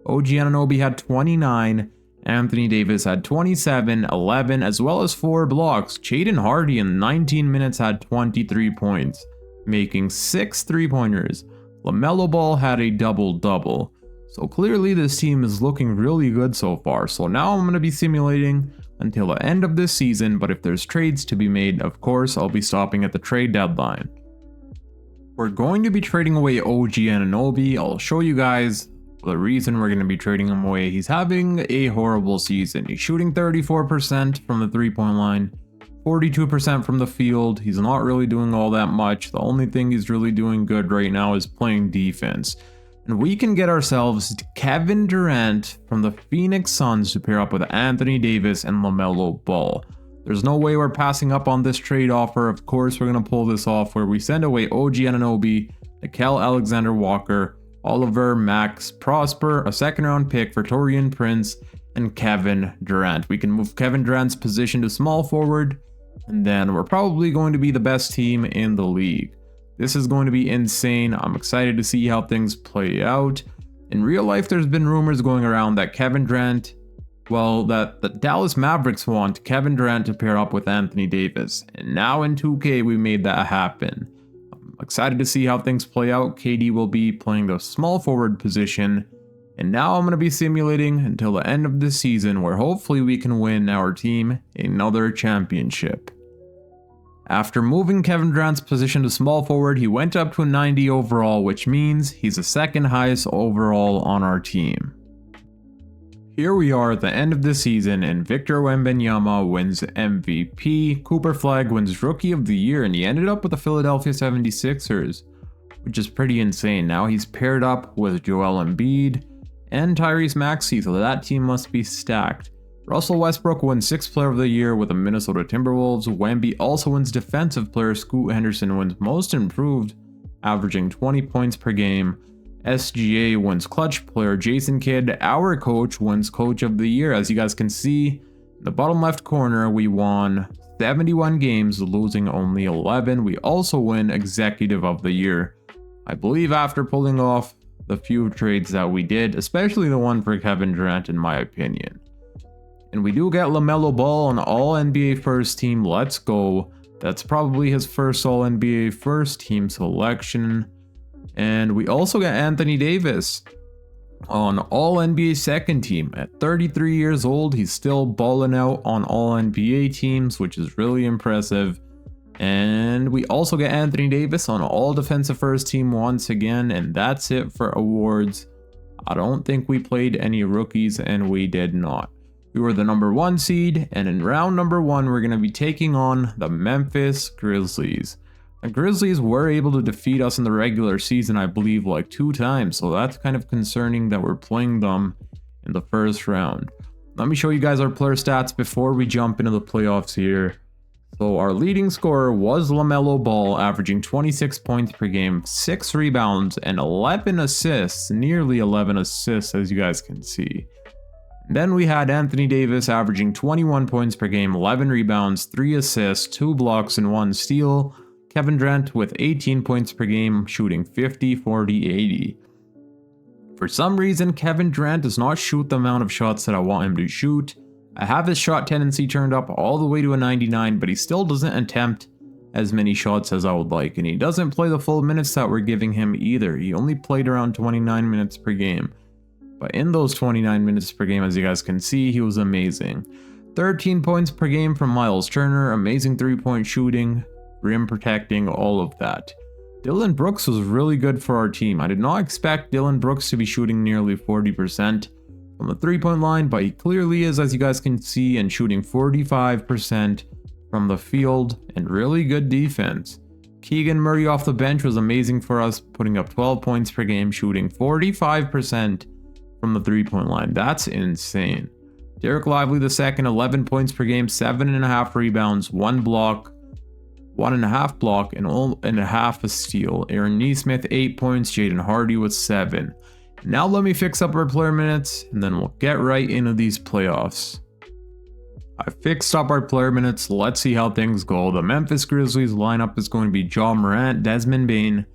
OG Anunoby had 29. Anthony Davis had 27, 11, as well as 4 blocks. Jaden Hardy in 19 minutes had 23 points, making 6 three-pointers. LaMelo Ball had a double-double. So clearly this team is looking really good so far. So now I'm going to be simulating until the end of this season, but if there's trades to be made, of course, I'll be stopping at the trade deadline. We're going to be trading away OG Anunoby. I'll show you guys the reason we're going to be trading him away. He's having a horrible season. He's shooting 34% from the 3-point line, 42% from the field. He's not really doing all that much. The only thing he's really doing good right now is playing defense. And we can get ourselves Kevin Durant from the Phoenix Suns to pair up with Anthony Davis and LaMelo Ball. There's no way we're passing up on this trade offer. Of course, we're going to pull this off where we send away OG Anunoby, Nickeil Alexander-Walker, Oliver Max Prosper, a second-round pick for Taurean Prince, and Kevin Durant. We can move Kevin Durant's position to small forward, and then we're probably going to be the best team in the league. This is going to be insane. I'm excited to see how things play out. In real life, there's been rumors going around that that the Dallas Mavericks want Kevin Durant to pair up with Anthony Davis. And now in 2K, we made that happen. I'm excited to see how things play out. KD will be playing the small forward position. And now I'm going to be simulating until the end of this season where hopefully we can win our team another championship. After moving Kevin Durant's position to small forward, he went up to a 90 overall, which means he's the second highest overall on our team. Here we are at the end of the season, and Victor Wembanyama wins MVP, Cooper Flagg wins Rookie of the Year, and he ended up with the Philadelphia 76ers, which is pretty insane. Now he's paired up with Joel Embiid and Tyrese Maxey, so that team must be stacked. Russell Westbrook wins 6th Player of the Year with the Minnesota Timberwolves. Wemby also wins Defensive Player. Scoot Henderson wins Most Improved, averaging 20 points per game. SGA wins Clutch Player. Jason Kidd, our coach, wins Coach of the Year. As you guys can see, in the bottom left corner, we won 71 games, losing only 11. We also win Executive of the Year, I believe, after pulling off the few trades that we did, especially the one for Kevin Durant, in my opinion. And we do get LaMelo Ball on All-NBA First Team. Let's go. That's probably his first All-NBA First Team selection. And we also get Anthony Davis on All-NBA Second Team. At 33 years old, he's still balling out on All-NBA teams, which is really impressive. And we also get Anthony Davis on All Defensive First Team once again. And that's it for awards. I don't think we played any rookies, and we did not. We were the number 1 seed, and in round number 1, we're going to be taking on the Memphis Grizzlies. The Grizzlies were able to defeat us in the regular season, I believe, like 2 times, so that's kind of concerning that we're playing them in the first round. Let me show you guys our player stats before we jump into the playoffs here. So our leading scorer was LaMelo Ball, averaging 26 points per game, 6 rebounds, and 11 assists, nearly 11 assists, as you guys can see. Then we had Anthony Davis averaging 21 points per game, 11 rebounds, 3 assists, 2 blocks, and 1 steal. Kevin Durant with 18 points per game, shooting 50, 40, 80. For some reason, Kevin Durant does not shoot the amount of shots that I want him to shoot. I have his shot tendency turned up all the way to a 99, but he still doesn't attempt as many shots as I would like. And he doesn't play the full minutes that we're giving him either. He only played around 29 minutes per game. But in those 29 minutes per game, as you guys can see, he was amazing. 13 points per game from Miles Turner, amazing 3-point shooting, rim protecting, all of that. Dillon Brooks was really good for our team. I did not expect Dillon Brooks to be shooting nearly 40% from the 3-point line, but he clearly is, as you guys can see, and shooting 45% from the field, and really good defense. Keegan Murray off the bench was amazing for us, putting up 12 points per game, shooting 45% from the 3-point line. That's insane. Derek Lively II, 11 points per game, 7.5 rebounds, 1 block, 1.5 block, and a half a steal. Aaron Nesmith, 8 points, Jaden Hardy with 7. Now let me fix up our player minutes, and then we'll get right into these playoffs. I fixed up our player minutes. Let's see how things go. The Memphis Grizzlies lineup is going to be Ja Morant, Desmond Bane,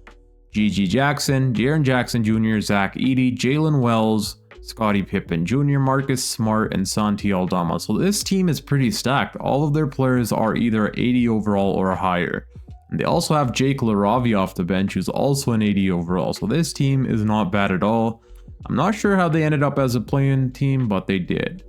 G.G. Jackson, Jaren Jackson Jr., Zach Edey, Jalen Wells, Scottie Pippen Jr., Marcus Smart, and Santi Aldama. So this team is pretty stacked. All of their players are either 80 overall or higher. And they also have Jake LaRavia off the bench, who's also an 80 overall. So this team is not bad at all. I'm not sure how they ended up as a play-in team, but they did.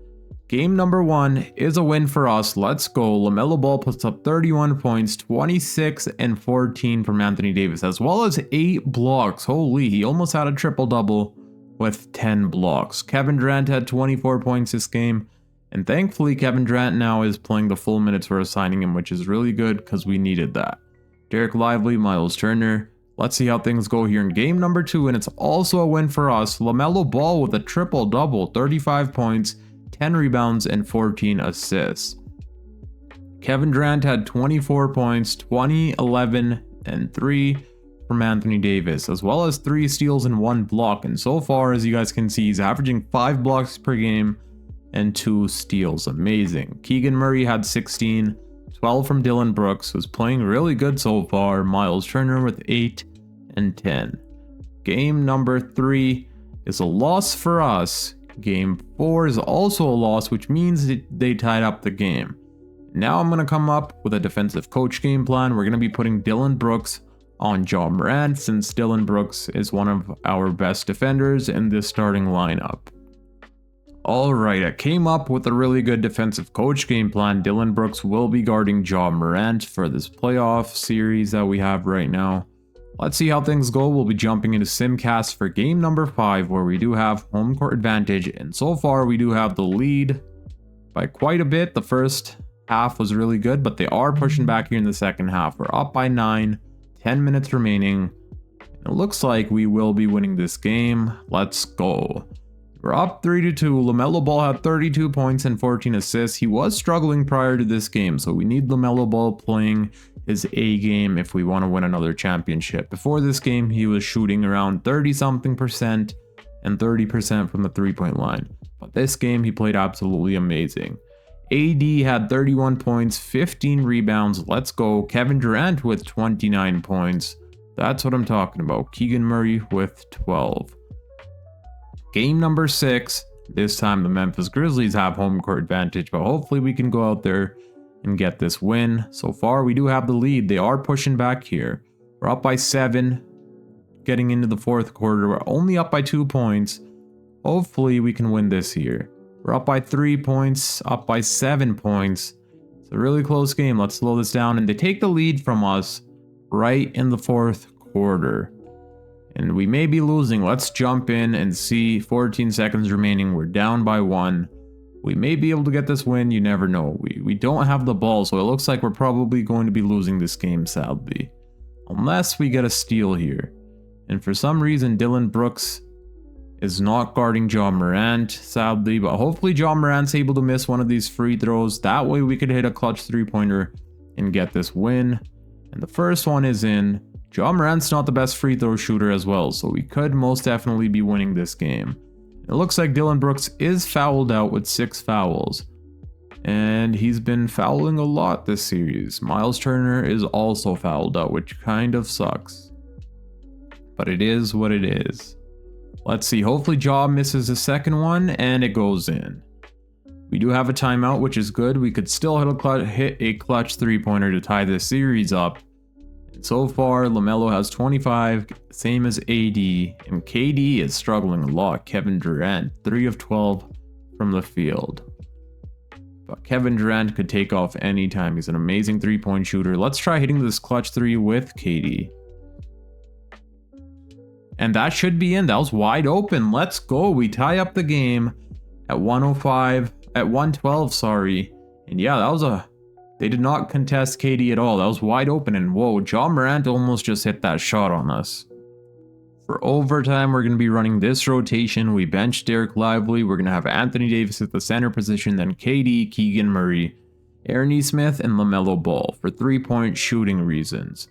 Game number 1 is a win for us. Let's go. LaMelo Ball puts up 31 points, 26 and 14 from Anthony Davis, as well as 8 blocks. Holy, he almost had a triple-double with 10 blocks. Kevin Durant had 24 points this game, and thankfully Kevin Durant now is playing the full minutes we're assigning him, which is really good because we needed that. Derek Lively, Miles Turner. Let's see how things go here in game number 2, and it's also a win for us. LaMelo Ball with a triple-double, 35 points, 10 rebounds, and 14 assists. Kevin Durant had 24 points, 20, 11, and 3 from Anthony Davis, as well as 3 steals and 1 block. And so far, as you guys can see, he's averaging 5 blocks per game and 2 steals. Amazing. Keegan Murray had 16, 12 from Dillon Brooks, who's playing really good so far. Miles Turner with 8 and 10. Game number 3 is a loss for us. Game 4 is also a loss, which means they tied up the game. Now I'm going to come up with a defensive coach game plan. We're going to be putting Dillon Brooks on Ja Morant, since Dillon Brooks is one of our best defenders in this starting lineup. Alright, I came up with a really good defensive coach game plan. Dillon Brooks will be guarding Ja Morant for this playoff series that we have right now. Let's see how things go. We'll be jumping into Simcast for game number 5, where we do have home court advantage, and so far we do have the lead by quite a bit. The first half was really good, but they are pushing back here in the second half. We're up by 9, 10 minutes remaining. It looks like we will be winning this game. Let's go. We're up 3-2. LaMelo Ball had 32 points and 14 assists. He was struggling prior to this game, so we need LaMelo Ball playing his A game if we want to win another championship. Before this game, he was shooting around 30-something% and 30% from the three-point line. But this game, he played absolutely amazing. AD had 31 points, 15 rebounds. Let's go. Kevin Durant with 29 points. That's what I'm talking about. Keegan Murray with 12. Game number 6. This time the Memphis Grizzlies have home court advantage, but hopefully we can go out there and get this win. So far, we do have the lead. They are pushing back here. We're up by 7. Getting into the fourth quarter, we're only up by 2 points. Hopefully we can win this here. We're up by 3 points, up by 7 points. It's a really close game. Let's slow this down. And they take the lead from us right in the fourth quarter. And we may be losing. Let's jump in and see. 14 seconds remaining. We're down by 1. We may be able to get this win. You never know. We don't have the ball, so it looks like we're probably going to be losing this game, sadly. Unless we get a steal here. And for some reason, Dillon Brooks is not guarding Ja Morant, sadly. But hopefully Ja Morant's able to miss one of these free throws. That way we could hit a clutch three-pointer and get this win. And the first one is in. Ja Morant's not the best free throw shooter as well, so we could most definitely be winning this game. It looks like Dillon Brooks is fouled out with 6 fouls. And he's been fouling a lot this series. Miles Turner is also fouled out, which kind of sucks. But it is what it is. Let's see. Hopefully Ja misses the second one and it goes in. We do have a timeout, which is good. We could still hit a clutch three-pointer to tie this series up. And so far, LaMelo has 25, same as AD. And KD is struggling a lot. Kevin Durant, 3 of 12 from the field. But Kevin Durant could take off anytime. He's an amazing three-point shooter. Let's try hitting this clutch 3 with KD. And that should be in. That was wide open. Let's go. We tie up the game at 112, sorry. And yeah, that was they did not contest KD at all. That was wide open. And whoa, Ja Morant almost just hit that shot on us. For overtime, we're going to be running this rotation. We bench Derek Lively. We're going to have Anthony Davis at the center position. Then KD, Keegan Murray, Aaron Smith, and LaMelo Ball for three-point shooting reasons.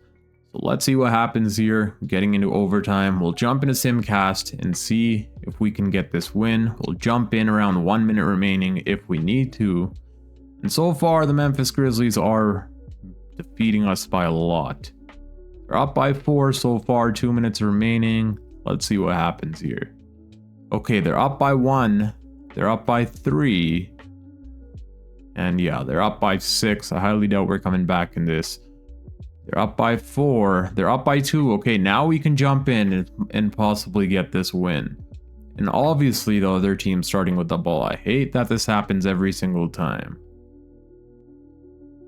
So let's see what happens here. Getting into overtime, we'll jump into Simcast and see if we can get this win. We'll jump in around 1 minute remaining if we need to. And so far, the Memphis Grizzlies are defeating us by a lot. They're up by 4 so far, 2 minutes remaining. Let's see what happens here. Okay, they're up by 1. They're up by 3. And yeah, they're up by 6. I highly doubt we're coming back in this. They're up by 4. They're up by 2. Okay, now we can jump in and possibly get this win. And obviously the other team's starting with the ball. I hate that this happens every single time.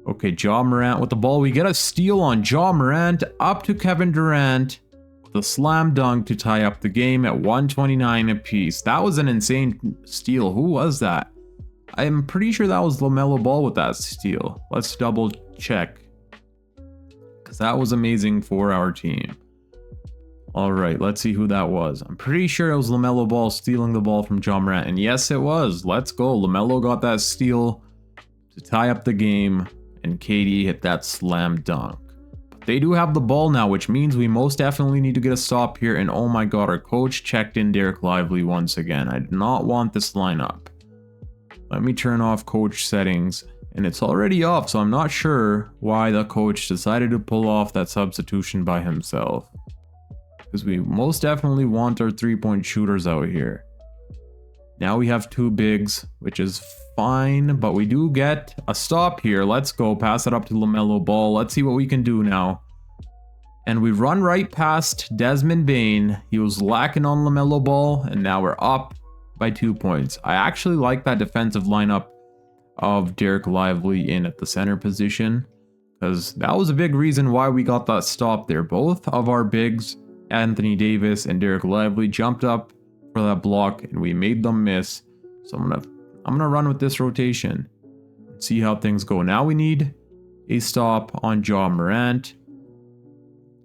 Okay, Ja Morant with the ball. We get a steal on Ja Morant up to Kevin Durant with a slam dunk to tie up the game at 129 apiece. That was an insane steal. Who was that? I'm pretty sure that was LaMelo Ball with that steal. Let's double check. That was amazing for our team. All right, let's see who that was. I'm pretty sure it was LaMelo Ball stealing the ball from Ja Morant. And yes, it was. Let's go. LaMelo got that steal to tie up the game. And KD hit that slam dunk. But they do have the ball now, which means we most definitely need to get a stop here. And oh my god, our coach checked in Derek Lively once again. I did not want this lineup. Let me turn off coach settings. And it's already off, so I'm not sure why the coach decided to pull off that substitution by himself. Because we most definitely want our three-point shooters out here. Now we have 2 bigs, which is fine, but we do get a stop here. Let's go, pass it up to LaMelo Ball. Let's see what we can do now. And we run right past Desmond Bane. He was lacking on LaMelo Ball, and now we're up by 2 points. I actually like that defensive lineup of Derek Lively in at the center position, because that was a big reason why we got that stop there. Both of our bigs, Anthony Davis and Derek Lively, jumped up for that block and we made them miss. So I'm gonna run with this rotation and see how things go. Now we need a stop on Ja Morant,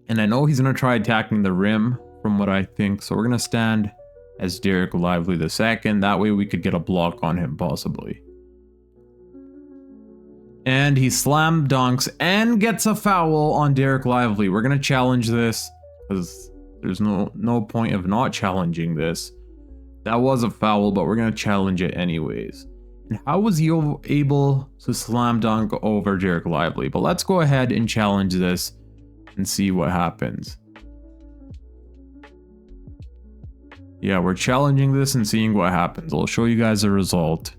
and I know he's gonna try attacking the rim from what I think, so we're gonna stand as Derek Lively II. That way we could get a block on him possibly. And he slam dunks and gets a foul on Derek Lively. We're going to challenge this because there's no point of not challenging this. That was a foul, but we're going to challenge it anyways. And how was he able to slam dunk over Derek Lively? But let's go ahead and challenge this and see what happens. Yeah, we're challenging this and seeing what happens. I'll show you guys the result.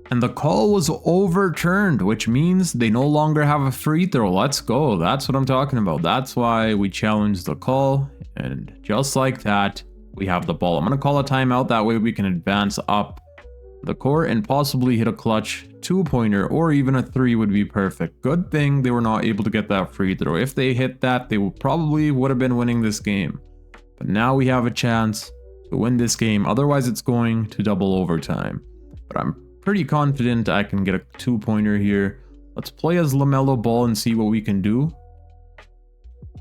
And the call was overturned, which means they no longer have a free throw. Let's go. That's what I'm talking about. That's why we challenged the call. And just like that, we have the ball. I'm going to call a timeout. That way we can advance up the court and possibly hit a clutch two-pointer, or even a three would be perfect. Good thing they were not able to get that free throw. If they hit that, they probably would have been winning this game. But now we have a chance to win this game. Otherwise, it's going to double overtime. But I'm pretty confident I can get a two-pointer here. Let's play as LaMelo Ball and see what we can do.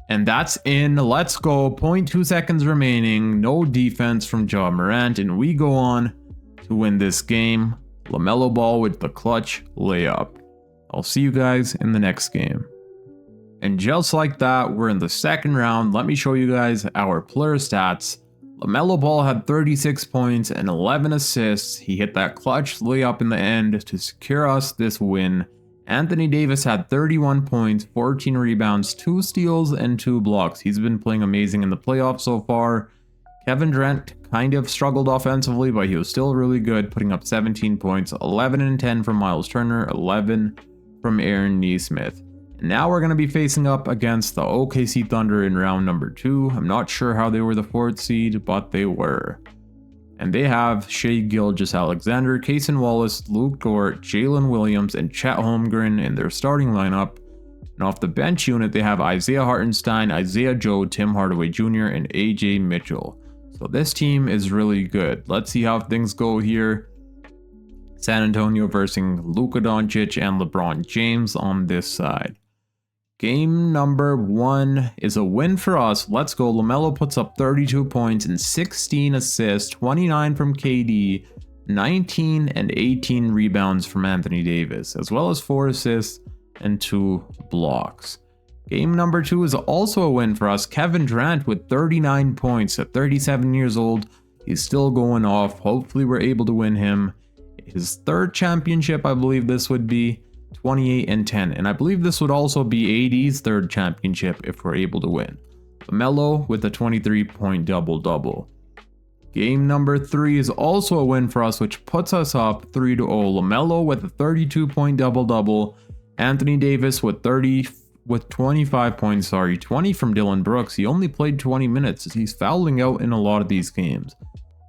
And that's in. Let's go. 0.2 seconds remaining. No defense from Ja Morant, and we go on to win this game. LaMelo Ball with the clutch layup. I'll see you guys in the next game. And just like that, we're in the second round. Let me show you guys our player stats. LaMelo Ball had 36 points and 11 assists. He hit that clutch layup in the end to secure us this win. Anthony Davis had 31 points, 14 rebounds, 2 steals, and 2 blocks. He's been playing amazing in the playoffs so far. Kevin Durant kind of struggled offensively, but he was still really good, putting up 17 points, 11 and 10 from Miles Turner, 11 from Aaron Nesmith. And now we're going to be facing up against the OKC Thunder in round number 2. I'm not sure how they were the 4th seed, but they were. And they have Shai Gilgeous-Alexander, Cason Wallace, Luke Dort, Jalen Williams, and Chet Holmgren in their starting lineup. And off the bench unit, they have Isaiah Hartenstein, Isaiah Joe, Tim Hardaway Jr., and AJ Mitchell. So this team is really good. Let's see how things go here. San Antonio versus Luka Doncic and LeBron James on this side. Game number 1 is a win for us. Let's go. LaMelo puts up 32 points and 16 assists, 29 from KD, 19 and 18 rebounds from Anthony Davis, as well as 4 assists and 2 blocks. Game number 2 is also a win for us. Kevin Durant with 39 points at 37 years old. He's still going off. Hopefully we're able to win him his 3rd championship, I believe this would be. 28 and 10, and I believe this would also be AD's 3rd championship if we're able to win. LaMelo with a 23-point double-double. Game number 3 is also a win for us, which puts us up 3-0. LaMelo with a 32-point double-double. Anthony Davis with 25 points, 20 from Dillon Brooks. He only played 20 minutes. He's fouling out in a lot of these games.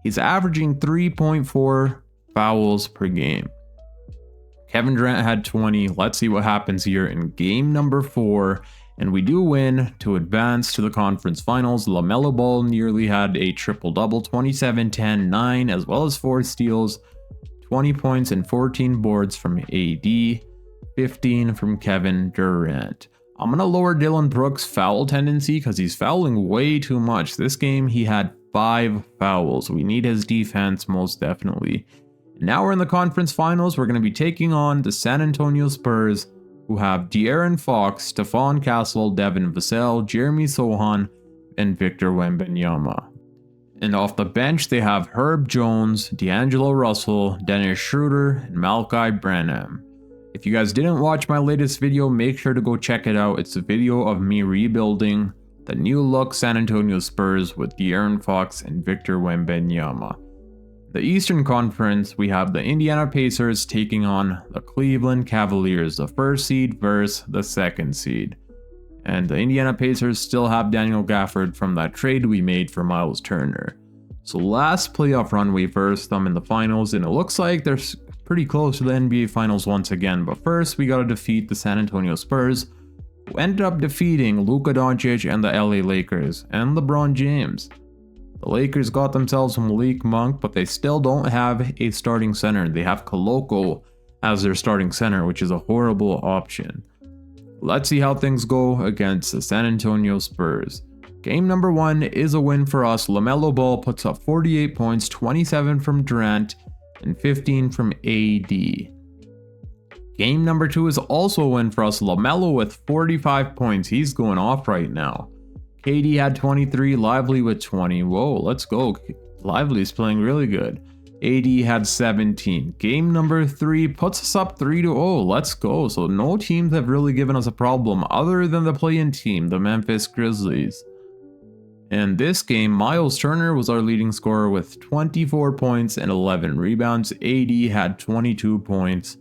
He's averaging 3.4 fouls per game. Kevin Durant had 20. Let's see what happens here in game number 4. And we do win to advance to the conference finals. LaMelo Ball nearly had a triple-double, 27, 10, 9, as well as 4 steals, 20 points and 14 boards from AD, 15 from Kevin Durant. I'm going to lower Dillon Brooks' foul tendency because he's fouling way too much. This game, he had 5 fouls. We need his defense most definitely. Now we're in the conference finals. We're going to be taking on the San Antonio Spurs, who have De'Aaron Fox, Stephon Castle, Devin Vassell, Jeremy Sohan, and Victor Wembanyama. And off the bench, they have Herb Jones, D'Angelo Russell, Dennis Schroeder, and Malachi Branham. If you guys didn't watch my latest video, make sure to go check it out. It's a video of me rebuilding the new look San Antonio Spurs with De'Aaron Fox and Victor Wembanyama. The Eastern Conference, we have the Indiana Pacers taking on the Cleveland Cavaliers, the 1st seed versus the 2nd seed. And the Indiana Pacers still have Daniel Gafford from that trade we made for Miles Turner. So last playoff run we versed them in the finals, and it looks like they're pretty close to the NBA Finals once again. But first, we gotta defeat the San Antonio Spurs, who ended up defeating Luka Doncic and the LA Lakers and LeBron James. The Lakers got themselves Malik Monk, but they still don't have a starting center. They have Koloko as their starting center, which is a horrible option. Let's see how things go against the San Antonio Spurs. Game number 1 is a win for us. LaMelo Ball puts up 48 points, 27 from Durant, and 15 from AD. Game number 2 is also a win for us. LaMelo with 45 points. He's going off right now. KD had 23, Lively with 20. Whoa, let's go. Lively's playing really good. AD had 17. Game number 3 puts us up 3-0. Let's go. So no teams have really given us a problem other than the play-in team, the Memphis Grizzlies. In this game, Miles Turner was our leading scorer with 24 points and 11 rebounds. AD had 22 points.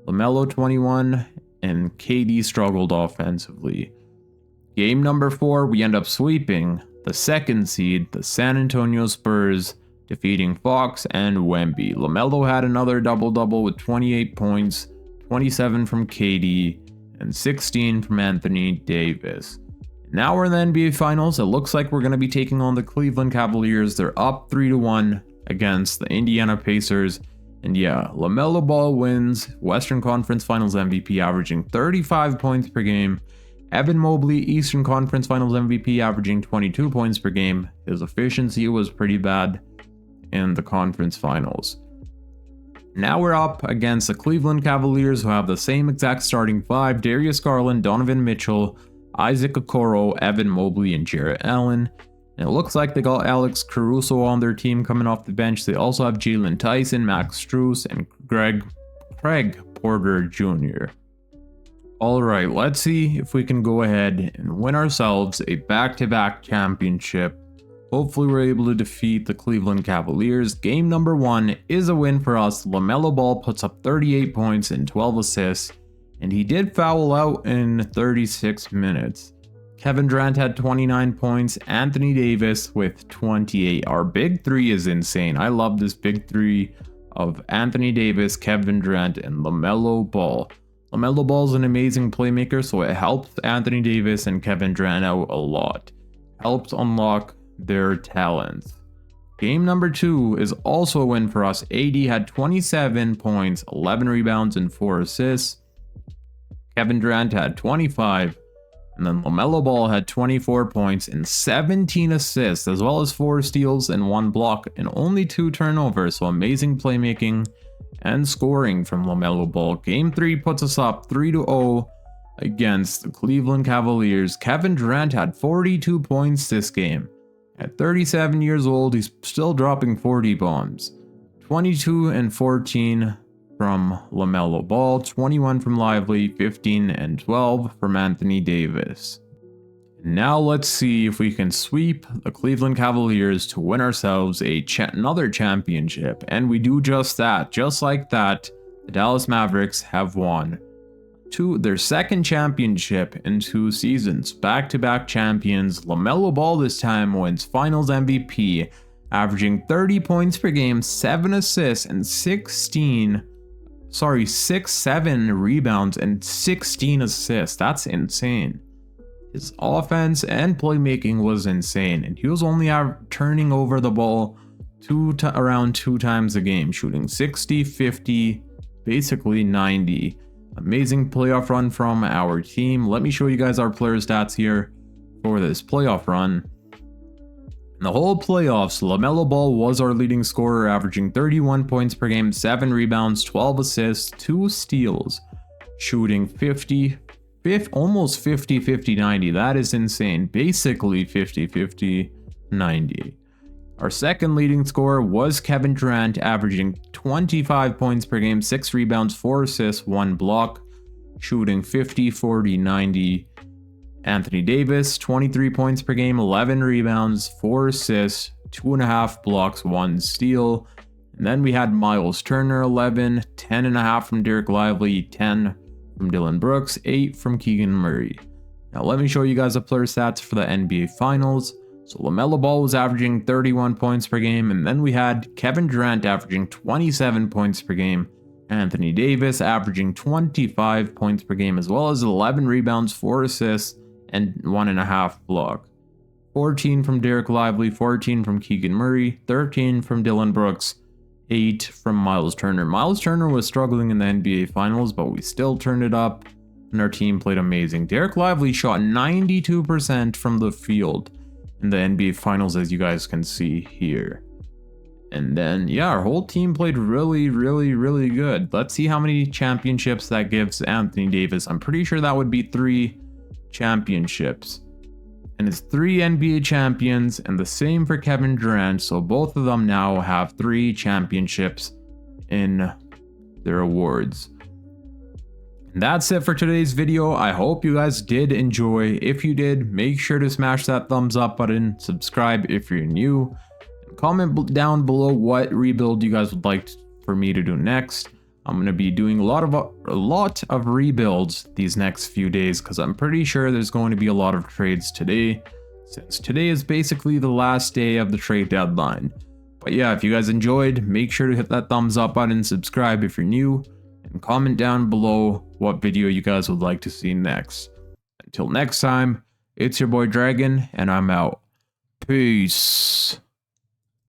LaMelo 21, and KD struggled offensively. Game number 4, we end up sweeping the 2nd seed, the San Antonio Spurs, defeating Fox and Wemby. LaMelo had another double-double with 28 points, 27 from KD, and 16 from Anthony Davis. Now we're in the NBA Finals. It looks like we're going to be taking on the Cleveland Cavaliers. They're up 3-1 against the Indiana Pacers. And yeah, LaMelo Ball wins Western Conference Finals MVP, averaging 35 points per game. Evan Mobley, Eastern Conference Finals MVP, averaging 22 points per game. His efficiency was pretty bad in the conference finals. Now we're up against the Cleveland Cavaliers, who have the same exact starting 5. Darius Garland, Donovan Mitchell, Isaac Okoro, Evan Mobley, and Jarrett Allen. And it looks like they got Alex Caruso on their team coming off the bench. They also have Jalen Tyson, Max Strus, and Craig Porter Jr. Alright, let's see if we can go ahead and win ourselves a back-to-back championship. Hopefully we're able to defeat the Cleveland Cavaliers. Game number 1 is a win for us. LaMelo Ball puts up 38 points and 12 assists. And he did foul out in 36 minutes. Kevin Durant had 29 points, Anthony Davis with 28. Our big 3 is insane. I love this big 3 of Anthony Davis, Kevin Durant, and LaMelo Ball. LaMelo Ball is an amazing playmaker, so it helps Anthony Davis and Kevin Durant out a lot. Helps unlock their talents. Game number 2 is also a win for us. AD had 27 points, 11 rebounds, and 4 assists. Kevin Durant had 25, and then LaMelo Ball had 24 points and 17 assists, as well as 4 steals and 1 block and only 2 turnovers. So amazing playmaking and scoring from LaMelo Ball. Game 3 puts us up 3-0 against the Cleveland Cavaliers. Kevin Durant had 42 points this game. At 37 years old, he's still dropping 40 bombs. 22 and 14 from LaMelo Ball, 21 from Lively, 15 and 12 from Anthony Davis. Now let's see if we can sweep the Cleveland Cavaliers to win ourselves another championship. And we do just that. Just like that, the Dallas Mavericks have won their 2nd championship in 2 seasons. Back-to-back champions. LaMelo Ball this time wins Finals MVP, averaging 30 points per game, 7 assists, and 7 rebounds and 16 assists. That's insane. His offense and playmaking was insane, and he was only turning over the ball around 2 times a game, shooting 60, 50, basically 90. Amazing playoff run from our team. Let me show you guys our player stats here for this playoff run. In the whole playoffs, LaMelo Ball was our leading scorer, averaging 31 points per game, 7 rebounds, 12 assists, 2 steals, shooting almost 50-50-90. That is insane. Basically 50-50-90. Our 2nd leading scorer was Kevin Durant, averaging 25 points per game, 6 rebounds, 4 assists, 1 block, shooting 50-40-90. Anthony Davis, 23 points per game, 11 rebounds, 4 assists, 2.5 blocks, 1 steal. And then we had Miles Turner, 11, 10.5 from Derek Lively, 10 from Dillon Brooks, 8 from Keegan Murray. Now let me show you guys the player stats for the NBA Finals. So LaMelo Ball was averaging 31 points per game, and then we had Kevin Durant averaging 27 points per game, Anthony Davis averaging 25 points per game, as well as 11 rebounds, 4 assists, and 1.5 block. 14 from Derek Lively, 14 from Keegan Murray, 13 from Dillon Brooks, 8 from Miles Turner. Miles Turner was struggling in the NBA Finals, but we still turned it up, and our team played amazing. Derek Lively shot 92% from the field, in the NBA Finals, as you guys can see here. And then, yeah, our whole team played really good. Let's see how many championships that gives Anthony Davis. I'm pretty sure that would be 3 championships. And it's 3 NBA champions, and the same for Kevin Durant. So both of them now have 3 championships in their awards. And that's it for today's video. I hope you guys did enjoy. If you did, make sure to smash that thumbs up button, subscribe if you're new, and comment down below what rebuild you guys would like for me to do next. I'm going to be doing a lot of rebuilds these next few days, because I'm pretty sure there's going to be a lot of trades today, since today is basically the last day of the trade deadline. But yeah, if you guys enjoyed, make sure to hit that thumbs up button, subscribe if you're new, and comment down below what video you guys would like to see next. Until next time, it's your boy Dragon, and I'm out. Peace.